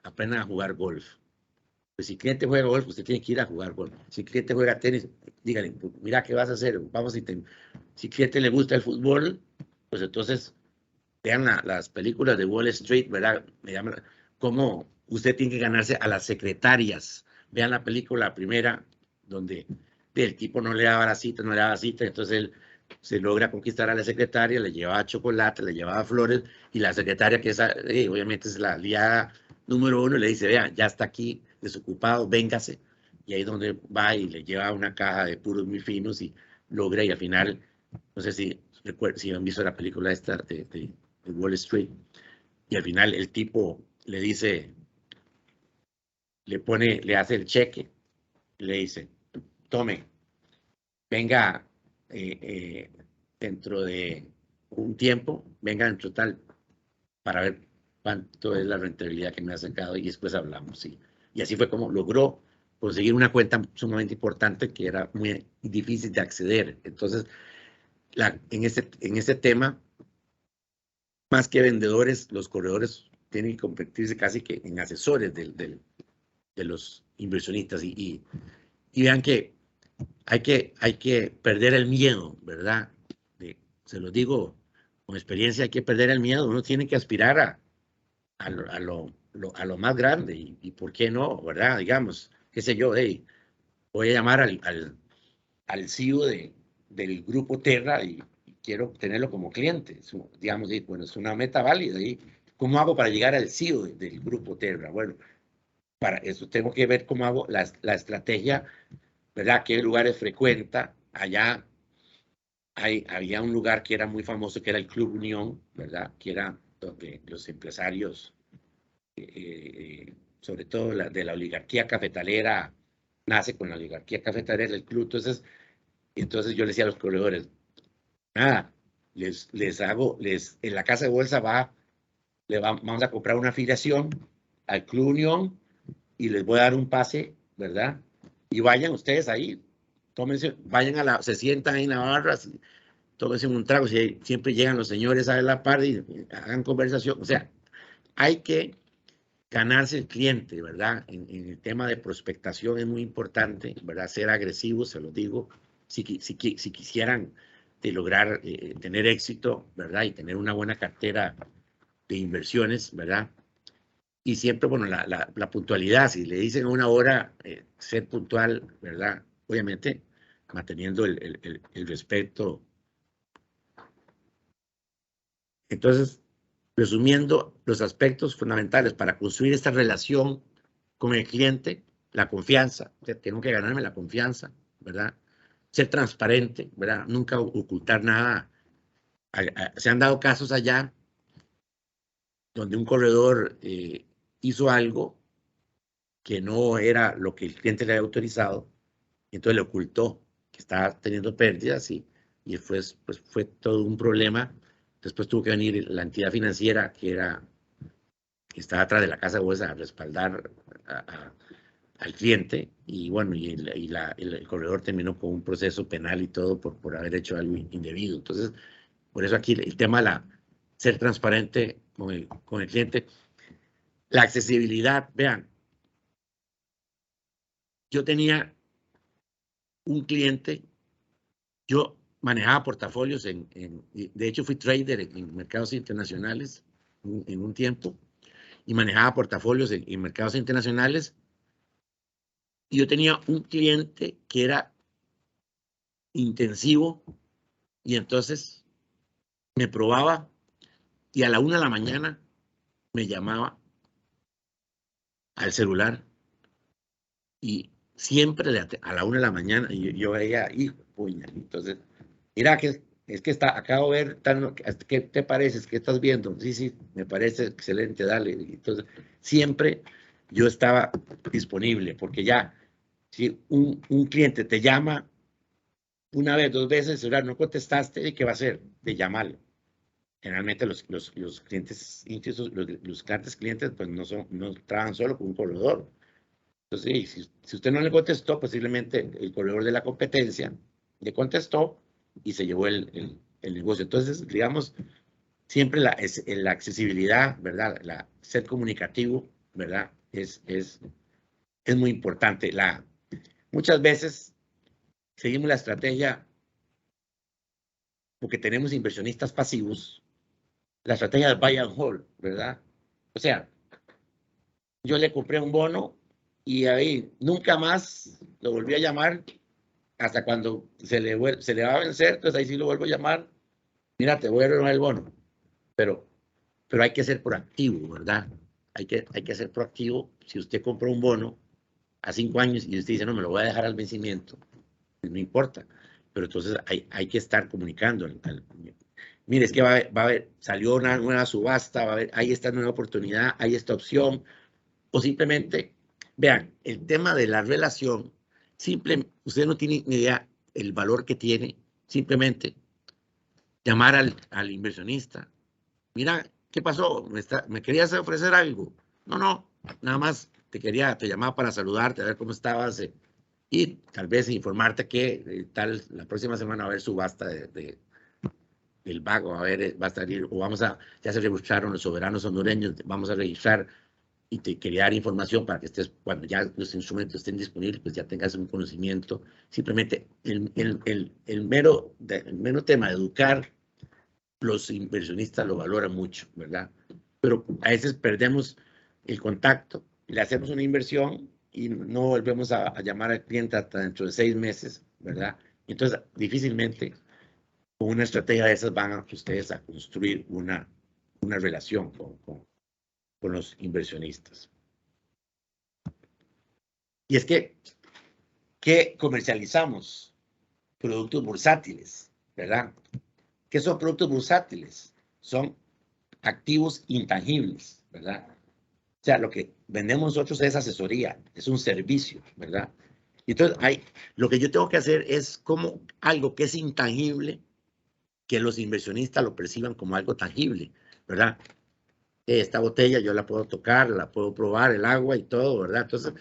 aprendan a jugar golf. Pues si el cliente juega golf, usted tiene que ir a jugar golf. Si el cliente juega tenis, dígale, mira, ¿qué vas a hacer? Vamos a intentar. Si al cliente le gusta el fútbol, pues entonces vean las películas de Wall Street, ¿verdad? Me llaman, cómo usted tiene que ganarse a las secretarias. Vean la película primera, donde el tipo no le daba la cita, no le daba cita, entonces él se logra conquistar a la secretaria, le llevaba chocolate, le llevaba flores, y la secretaria, que obviamente es la aliada número uno, le dice, vea, ya está aquí, desocupado, véngase, y ahí es donde va y le lleva una caja de puros muy finos y logra, y al final, no sé si han visto la película esta de Wall Street, y al final el tipo le dice, le hace el cheque, le dice, tome, venga dentro de un tiempo, venga en total para ver cuánto es la rentabilidad que me ha sacado y después hablamos. ¿Sí? Y así fue como logró conseguir una cuenta sumamente importante que era muy difícil de acceder. Entonces, en este tema, más que vendedores, los corredores tienen que convertirse casi que en asesores de los inversionistas y vean que hay que perder el miedo, ¿verdad? Se lo digo con experiencia, hay que perder el miedo, uno tiene que aspirar a lo más grande y ¿por qué no, verdad? Digamos, qué sé yo, hey, voy a llamar al CEO del grupo Terra y quiero tenerlo como cliente, digamos, bueno, es una meta válida. ¿Cómo hago para llegar al CEO del grupo Terra? Bueno, para eso tengo que ver cómo hago la estrategia, ¿verdad? ¿Qué lugares frecuenta? Allá había un lugar que era muy famoso, que era el Club Unión, ¿verdad? Que era donde los empresarios, sobre todo de la oligarquía cafetalera, nace con la oligarquía cafetalera, el club. Entonces yo les decía a los corredores, nada, en la casa de bolsa vamos a comprar una afiliación al Club Unión y les voy a dar un pase, ¿verdad? Y vayan ustedes ahí, vayan se sientan ahí en la barra, tómense un trago, si siempre llegan los señores a la par y hagan conversación. O sea, hay que ganarse el cliente, ¿verdad? En el tema de prospectación es muy importante, ¿verdad? Ser agresivos, se lo digo, si quisieran lograr tener éxito, ¿verdad? Y tener una buena cartera de inversiones, ¿verdad? Y siempre, bueno, la puntualidad, si le dicen a una hora, ser puntual, ¿verdad? Obviamente, manteniendo el respeto. Entonces, resumiendo los aspectos fundamentales para construir esta relación con el cliente, la confianza, tengo que ganarme la confianza, ¿verdad? Ser transparente, ¿verdad? Nunca ocultar nada. Se han dado casos allá donde un corredor hizo algo que no era lo que el cliente le había autorizado, y entonces le ocultó que estaba teniendo pérdidas y después pues, fue todo un problema. Después tuvo que venir la entidad financiera que estaba atrás de la casa de bolsa a respaldar al cliente y bueno, el corredor terminó con un proceso penal y todo por haber hecho algo indebido. Entonces, por eso aquí el tema de ser transparente con el cliente, la accesibilidad, vean, yo tenía un cliente, yo manejaba portafolios de hecho fui trader en mercados internacionales en un tiempo y manejaba portafolios en mercados internacionales. Y yo tenía un cliente que era intensivo y entonces me probaba y a la 1 de la mañana me llamaba al celular y siempre a la 1 de la mañana yo veía, hijo, puña, entonces, mira que es que acabo de ver, ¿qué te parece? ¿Qué estás viendo? Sí, sí, me parece excelente, dale. Entonces, siempre yo estaba disponible, porque ya, si un cliente te llama una vez, 2 veces, el celular no contestaste, ¿qué va a hacer? De llamarlo. Generalmente los clientes, incluso los clientes, pues no trabajan solo con un corredor. Entonces, si usted no le contestó, posiblemente el corredor de la competencia le contestó y se llevó el negocio. Entonces, digamos, siempre la accesibilidad, ¿verdad? Ser comunicativo, ¿verdad? Es muy importante. Muchas veces seguimos la estrategia porque tenemos inversionistas pasivos, la estrategia del buy and hold, ¿verdad? O sea, yo le compré un bono y ahí nunca más lo volví a llamar hasta cuando se le va a vencer, entonces ahí sí lo vuelvo a llamar. Mira, te voy a renovar el bono. Pero hay que ser proactivo, ¿verdad? Hay que ser proactivo. Si usted compró un bono a 5 años y usted dice, no, me lo voy a dejar al vencimiento, pues no importa. Pero entonces hay que estar comunicando. Mire, es que va a haber, salió una nueva subasta, hay esta nueva oportunidad, hay esta opción. O simplemente, vean, el tema de la relación, usted no tiene ni idea el valor que tiene, simplemente llamar al inversionista. Mira, ¿qué pasó? ¿Me querías ofrecer algo? No, nada más te llamaba para saludarte, a ver cómo estabas y tal vez informarte que la próxima semana va a haber subasta del vago, va a salir, o ya se registraron los soberanos hondureños, vamos a registrar y te quería dar información para que estés, cuando ya los instrumentos estén disponibles, pues ya tengas un conocimiento. Simplemente el mero tema de educar, los inversionistas lo valoran mucho, ¿verdad? Pero a veces perdemos el contacto, le hacemos una inversión y no volvemos a llamar al cliente hasta dentro de 6 meses, ¿verdad? Entonces, difícilmente con una estrategia de esas van ustedes a construir una relación con los inversionistas. Y es ¿qué comercializamos? Productos bursátiles, ¿verdad? ¿Qué son productos bursátiles? Son activos intangibles, ¿verdad? O sea, lo que vendemos nosotros es asesoría, es un servicio, ¿verdad? Entonces, lo que yo tengo que hacer es como algo que es intangible, que los inversionistas lo perciban como algo tangible, ¿verdad? Esta botella yo la puedo tocar, la puedo probar, el agua y todo, ¿verdad? Entonces,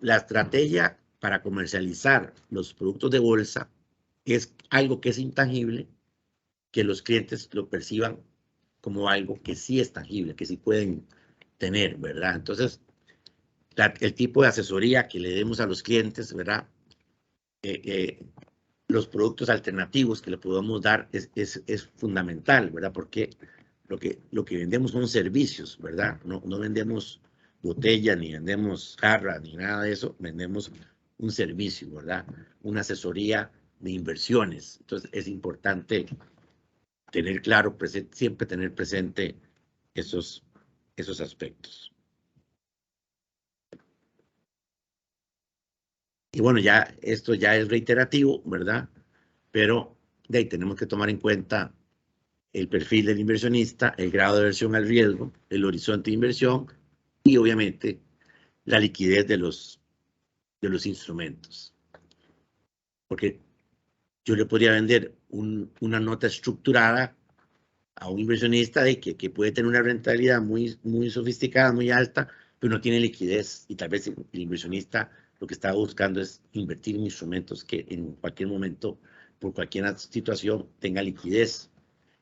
la estrategia para comercializar los productos de bolsa es algo que es intangible, que los clientes lo perciban como algo que sí es tangible, que sí pueden tener, ¿verdad? Entonces, el tipo de asesoría que le demos a los clientes, ¿verdad? Los productos alternativos que le podamos dar es fundamental, ¿verdad? Porque lo que vendemos son servicios, ¿verdad? No vendemos botella, ni vendemos jarra, ni nada de eso, vendemos un servicio, ¿verdad? Una asesoría de inversiones. Entonces, es importante tener claro, siempre tener presente esos aspectos. Y bueno, ya esto ya es reiterativo, ¿verdad? Pero de ahí tenemos que tomar en cuenta el perfil del inversionista, el grado de aversión al riesgo, el horizonte de inversión y obviamente la liquidez de los instrumentos. Porque yo le podría vender una nota estructurada a un inversionista de que puede tener una rentabilidad muy sofisticada, muy alta, pero no tiene liquidez y tal vez el inversionista lo que está buscando es invertir en instrumentos que en cualquier momento, por cualquier situación, tenga liquidez.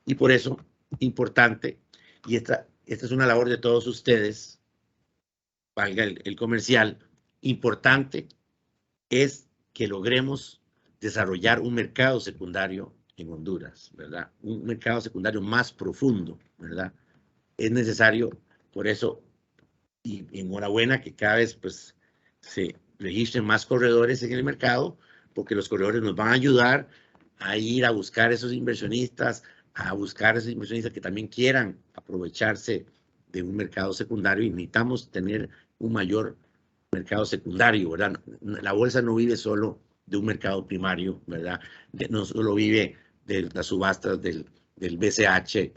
Y por eso, importante, y esta es una labor de todos ustedes, valga el comercial, importante es que logremos desarrollar un mercado secundario en Honduras, ¿verdad? Un mercado secundario más profundo, ¿verdad? Es necesario, por eso, y enhorabuena que cada vez pues, se registren más corredores en el mercado, porque los corredores nos van a ayudar a ir a buscar esos inversionistas, que también quieran aprovecharse de un mercado secundario, y necesitamos tener un mayor mercado secundario, ¿verdad? La bolsa no vive solo de un mercado primario, ¿verdad? No solo vive de las subastas del BCH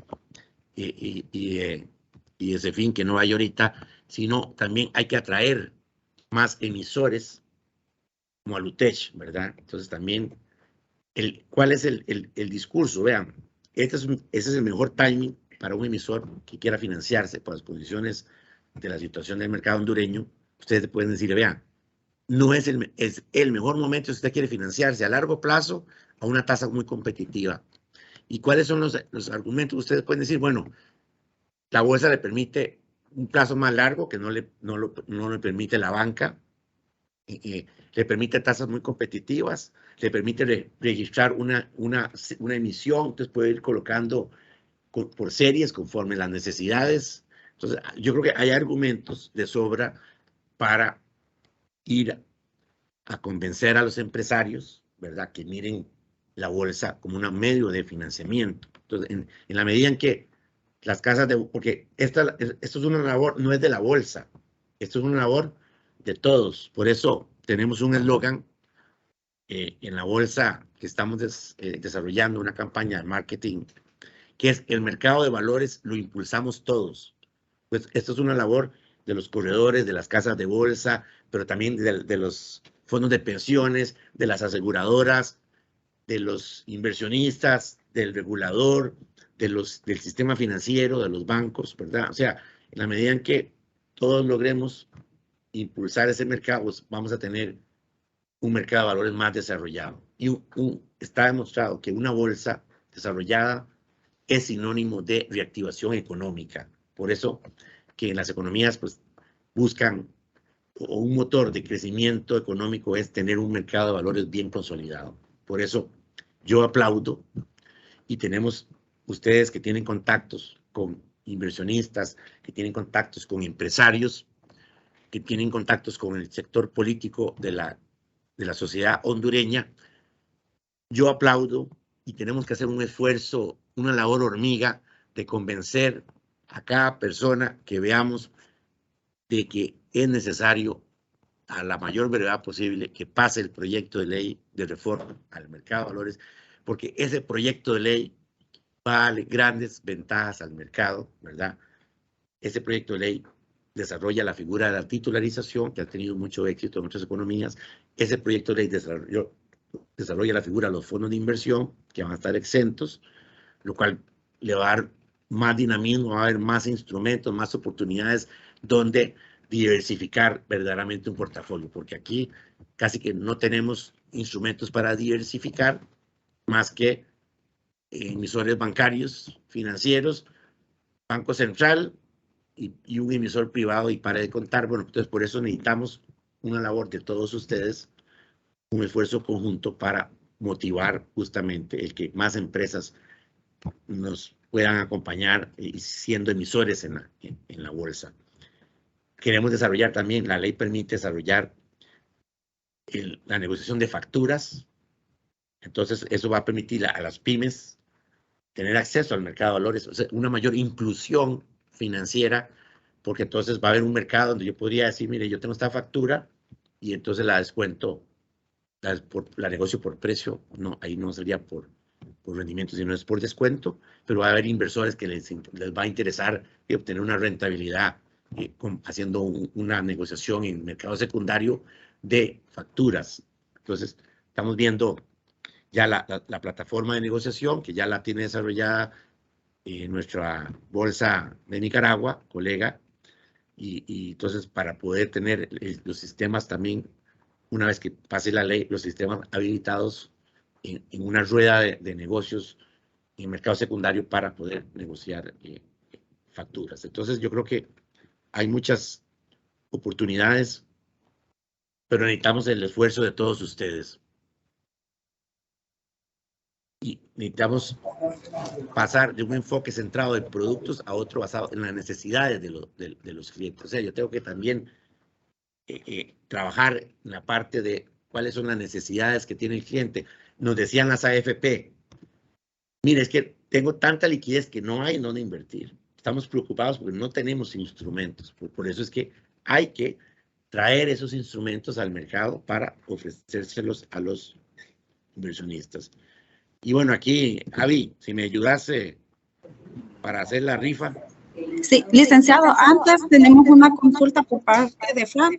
y ese fin que no hay ahorita, sino también hay que atraer más emisores como Alutech, ¿verdad? Entonces también, ¿cuál es el discurso? Vean, ese es el mejor timing para un emisor que quiera financiarse por las condiciones de la situación del mercado hondureño. Ustedes pueden decir, vean, no es el mejor momento si usted quiere financiarse a largo plazo a una tasa muy competitiva. ¿Y cuáles son los argumentos? Ustedes pueden decir, bueno, la bolsa le permite un plazo más largo que no le permite la banca, le permite tasas muy competitivas, le permite registrar una emisión, entonces puede ir colocando por series conforme las necesidades. Entonces, yo creo que hay argumentos de sobra para ir a convencer a los empresarios, ¿verdad?, que miren la bolsa como un medio de financiamiento. Entonces, en la medida en que las casas porque esto es una labor, no es de la bolsa, esto es una labor de todos. Por eso tenemos un eslogan en la bolsa que estamos desarrollando una campaña de marketing, que es: el mercado de valores lo impulsamos todos. Pues esto es una labor de los corredores, de las casas de bolsa, pero también de los fondos de pensiones, de las aseguradoras, de los inversionistas, del regulador, del sistema financiero, de los bancos, ¿verdad? O sea, en la medida en que todos logremos impulsar ese mercado, pues vamos a tener un mercado de valores más desarrollado. Y está demostrado que una bolsa desarrollada es sinónimo de reactivación económica. Por eso que en las economías pues buscan, o un motor de crecimiento económico es tener un mercado de valores bien consolidado. Por eso yo aplaudo, y tenemos ustedes que tienen contactos con inversionistas, que tienen contactos con empresarios, que tienen contactos con el sector político de la sociedad hondureña. Yo aplaudo, y tenemos que hacer un esfuerzo, una labor hormiga de convencer a cada persona que veamos de que es necesario, a la mayor brevedad posible, que pase el proyecto de ley de reforma al mercado de valores, porque ese proyecto de ley va a darle grandes ventajas al mercado, ¿verdad? Ese proyecto de ley desarrolla la figura de la titularización, que ha tenido mucho éxito en muchas economías. Ese proyecto de ley desarrolla la figura de los fondos de inversión, que van a estar exentos, lo cual le va a dar más dinamismo, va a haber más instrumentos, más oportunidades donde diversificar verdaderamente un portafolio, porque aquí casi que no tenemos instrumentos para diversificar más que emisores bancarios, financieros, Banco Central y un emisor privado, y para de contar. Bueno, entonces por eso necesitamos una labor de todos ustedes, un esfuerzo conjunto para motivar justamente el que más empresas nos puedan acompañar siendo emisores en la bolsa. Queremos desarrollar también, la ley permite desarrollar la negociación de facturas. Entonces eso va a permitir a las pymes tener acceso al mercado de valores, o sea, una mayor inclusión financiera, porque entonces va a haber un mercado donde yo podría decir, mire, yo tengo esta factura y entonces la descuento, la negocio por precio. No, ahí no sería por rendimiento, sino es por descuento, pero va a haber inversores que les va a interesar obtener una rentabilidad haciendo una negociación en mercado secundario de facturas. Entonces, estamos viendo ya la plataforma de negociación, que ya la tiene desarrollada nuestra bolsa de Nicaragua, colega, y entonces para poder tener los sistemas también, una vez que pase la ley, los sistemas habilitados en una rueda de negocios en mercado secundario para poder negociar facturas. Entonces yo creo que hay muchas oportunidades, pero necesitamos el esfuerzo de todos ustedes. y necesitamos pasar de un enfoque centrado en productos a otro basado en las necesidades de los clientes. O sea, yo tengo que también trabajar en la parte de cuáles son las necesidades que tiene el cliente. Nos decían las AFP, mire, es que tengo tanta liquidez que no hay en dónde invertir. Estamos preocupados porque no tenemos instrumentos. Por eso es que hay que traer esos instrumentos al mercado para ofrecérselos a los inversionistas. Y bueno, aquí, Avi, si me ayudase para hacer la rifa. Sí, licenciado, antes tenemos una consulta por parte de Fran.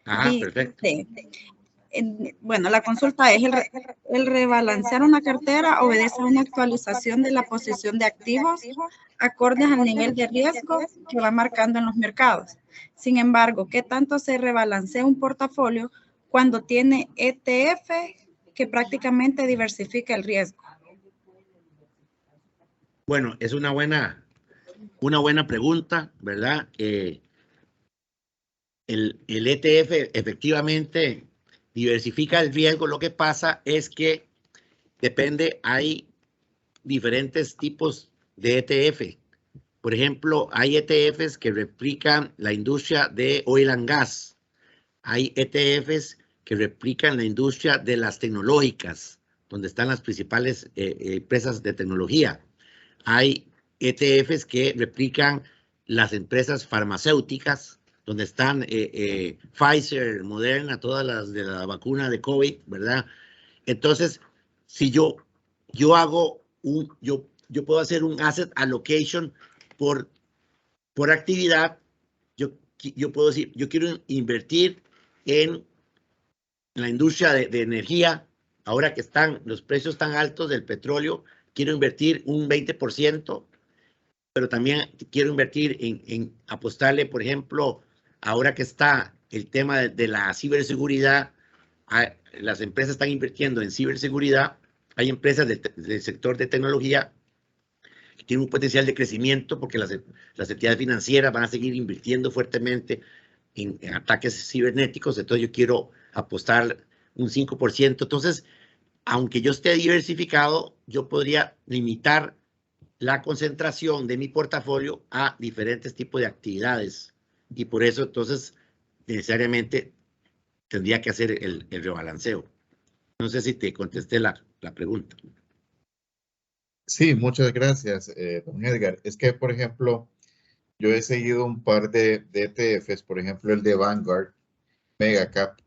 Ajá, perfecto. Bueno, la consulta es, ¿el rebalancear una cartera obedece a una actualización de la posición de activos acordes al nivel de riesgo que va marcando en los mercados? Sin embargo, ¿qué tanto se rebalancea un portafolio cuando tiene ETF que prácticamente diversifica el riesgo? Bueno, es una buena pregunta, ¿verdad? El ETF efectivamente diversifica el riesgo. Lo que pasa es que depende, hay diferentes tipos de ETF. Por ejemplo, hay ETFs que replican la industria de oil and gas. Hay ETFs que replican la industria de las tecnológicas, donde están las principales empresas de tecnología. Hay ETFs que replican las empresas farmacéuticas, donde están Pfizer, Moderna, todas las de la vacuna de COVID, ¿verdad? Entonces, si yo hago yo puedo hacer un asset allocation por actividad, yo puedo decir, yo quiero invertir en la industria de energía, ahora que están los precios tan altos del petróleo, quiero invertir un 20%, pero también quiero invertir en apostarle, por ejemplo, ahora que está el tema de la ciberseguridad, las empresas están invirtiendo en ciberseguridad, hay empresas del sector de tecnología que tienen un potencial de crecimiento porque las entidades financieras van a seguir invirtiendo fuertemente en ataques cibernéticos, entonces yo quiero apostar un 5%. Entonces, aunque yo esté diversificado, yo podría limitar la concentración de mi portafolio a diferentes tipos de actividades. Y por eso, entonces, necesariamente tendría que hacer el rebalanceo. No sé si te contesté la pregunta. Sí, muchas gracias, don Edgar. Es que, por ejemplo, yo he seguido un par de ETFs, por ejemplo, el de Vanguard, Megacap,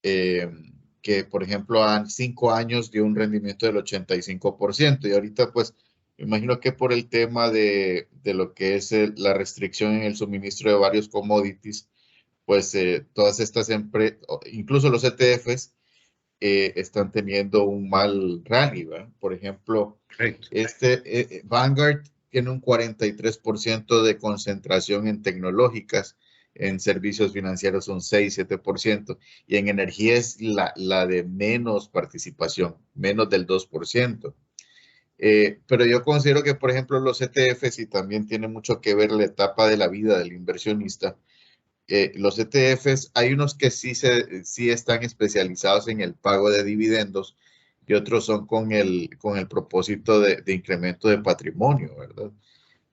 que, por ejemplo, a 5 años dio un rendimiento del 85%. Y ahorita, pues, me imagino que por el tema de lo que es la restricción en el suministro de varios commodities, pues todas estas empresas, incluso los ETFs, están teniendo un mal rally, ¿verdad? Por ejemplo, Correcto. Vanguard tiene un 43% de concentración en tecnológicas, en servicios financieros un 6-7%, y en energía es la de menos participación, menos del 2%. Pero yo considero que, por ejemplo, los ETFs, y también tiene mucho que ver la etapa de la vida del inversionista, los ETFs, hay unos que sí están especializados en el pago de dividendos y otros son con el propósito de incremento de patrimonio, ¿verdad?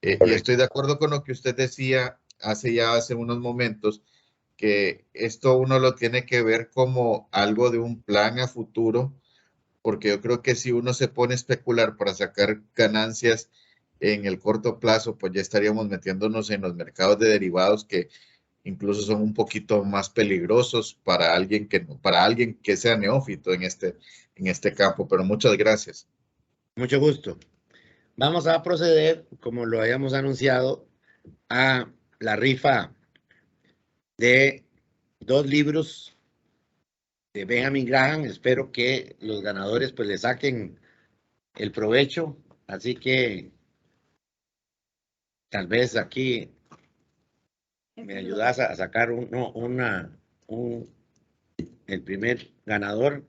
Y estoy de acuerdo con lo que usted decía hace unos momentos, que esto uno lo tiene que ver como algo de un plan a futuro, porque yo creo que si uno se pone a especular para sacar ganancias en el corto plazo, pues ya estaríamos metiéndonos en los mercados de derivados que incluso son un poquito más peligrosos para alguien que sea neófito en este campo. Pero muchas gracias. Mucho gusto. Vamos a proceder, como lo habíamos anunciado, a la rifa de 2 libros de Benjamin Graham. Espero que los ganadores pues le saquen el provecho. Así que tal vez aquí me ayudas a sacar el primer ganador.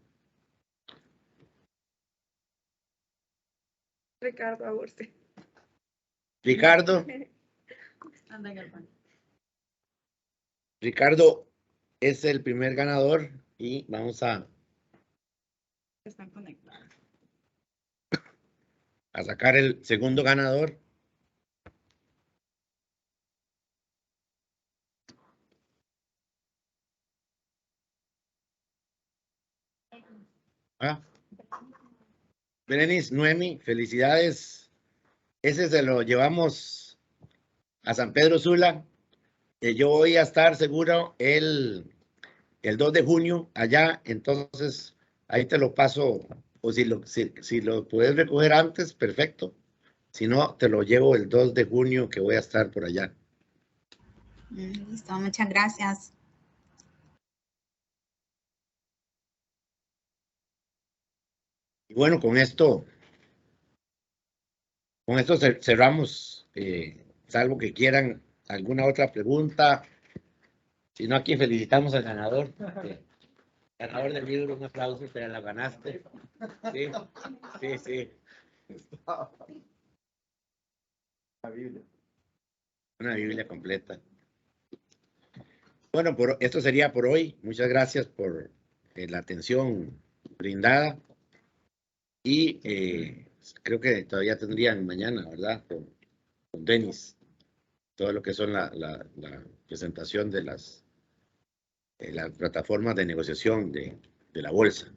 Ricardo Aburce. Ricardo. Ricardo es el primer ganador y vamos a... Están conectados. a sacar el segundo ganador. Berenice, Noemi, felicidades. Ese se lo llevamos a San Pedro Sula. Yo voy a estar seguro el 2 de junio allá, entonces ahí te lo paso, o si lo puedes recoger antes, perfecto. Si no, te lo llevo el 2 de junio que voy a estar por allá. Listo, muchas gracias. Y bueno, con esto cerramos, salvo que quieran alguna otra pregunta. Si no, aquí felicitamos al ganador. Ganador del libro, un aplauso, te la ganaste. Sí, sí, sí. Una Biblia completa. Bueno, esto sería por hoy. Muchas gracias por la atención brindada. Y creo que todavía tendrían mañana, ¿verdad? Con Denis, todo lo que son la presentación de las plataformas de negociación de la bolsa.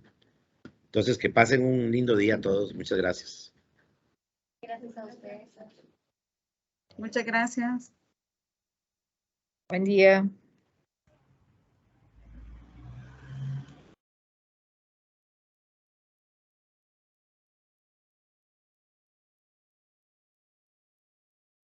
Entonces, que pasen un lindo día a todos. Muchas gracias. Gracias a ustedes. Muchas gracias. Buen día.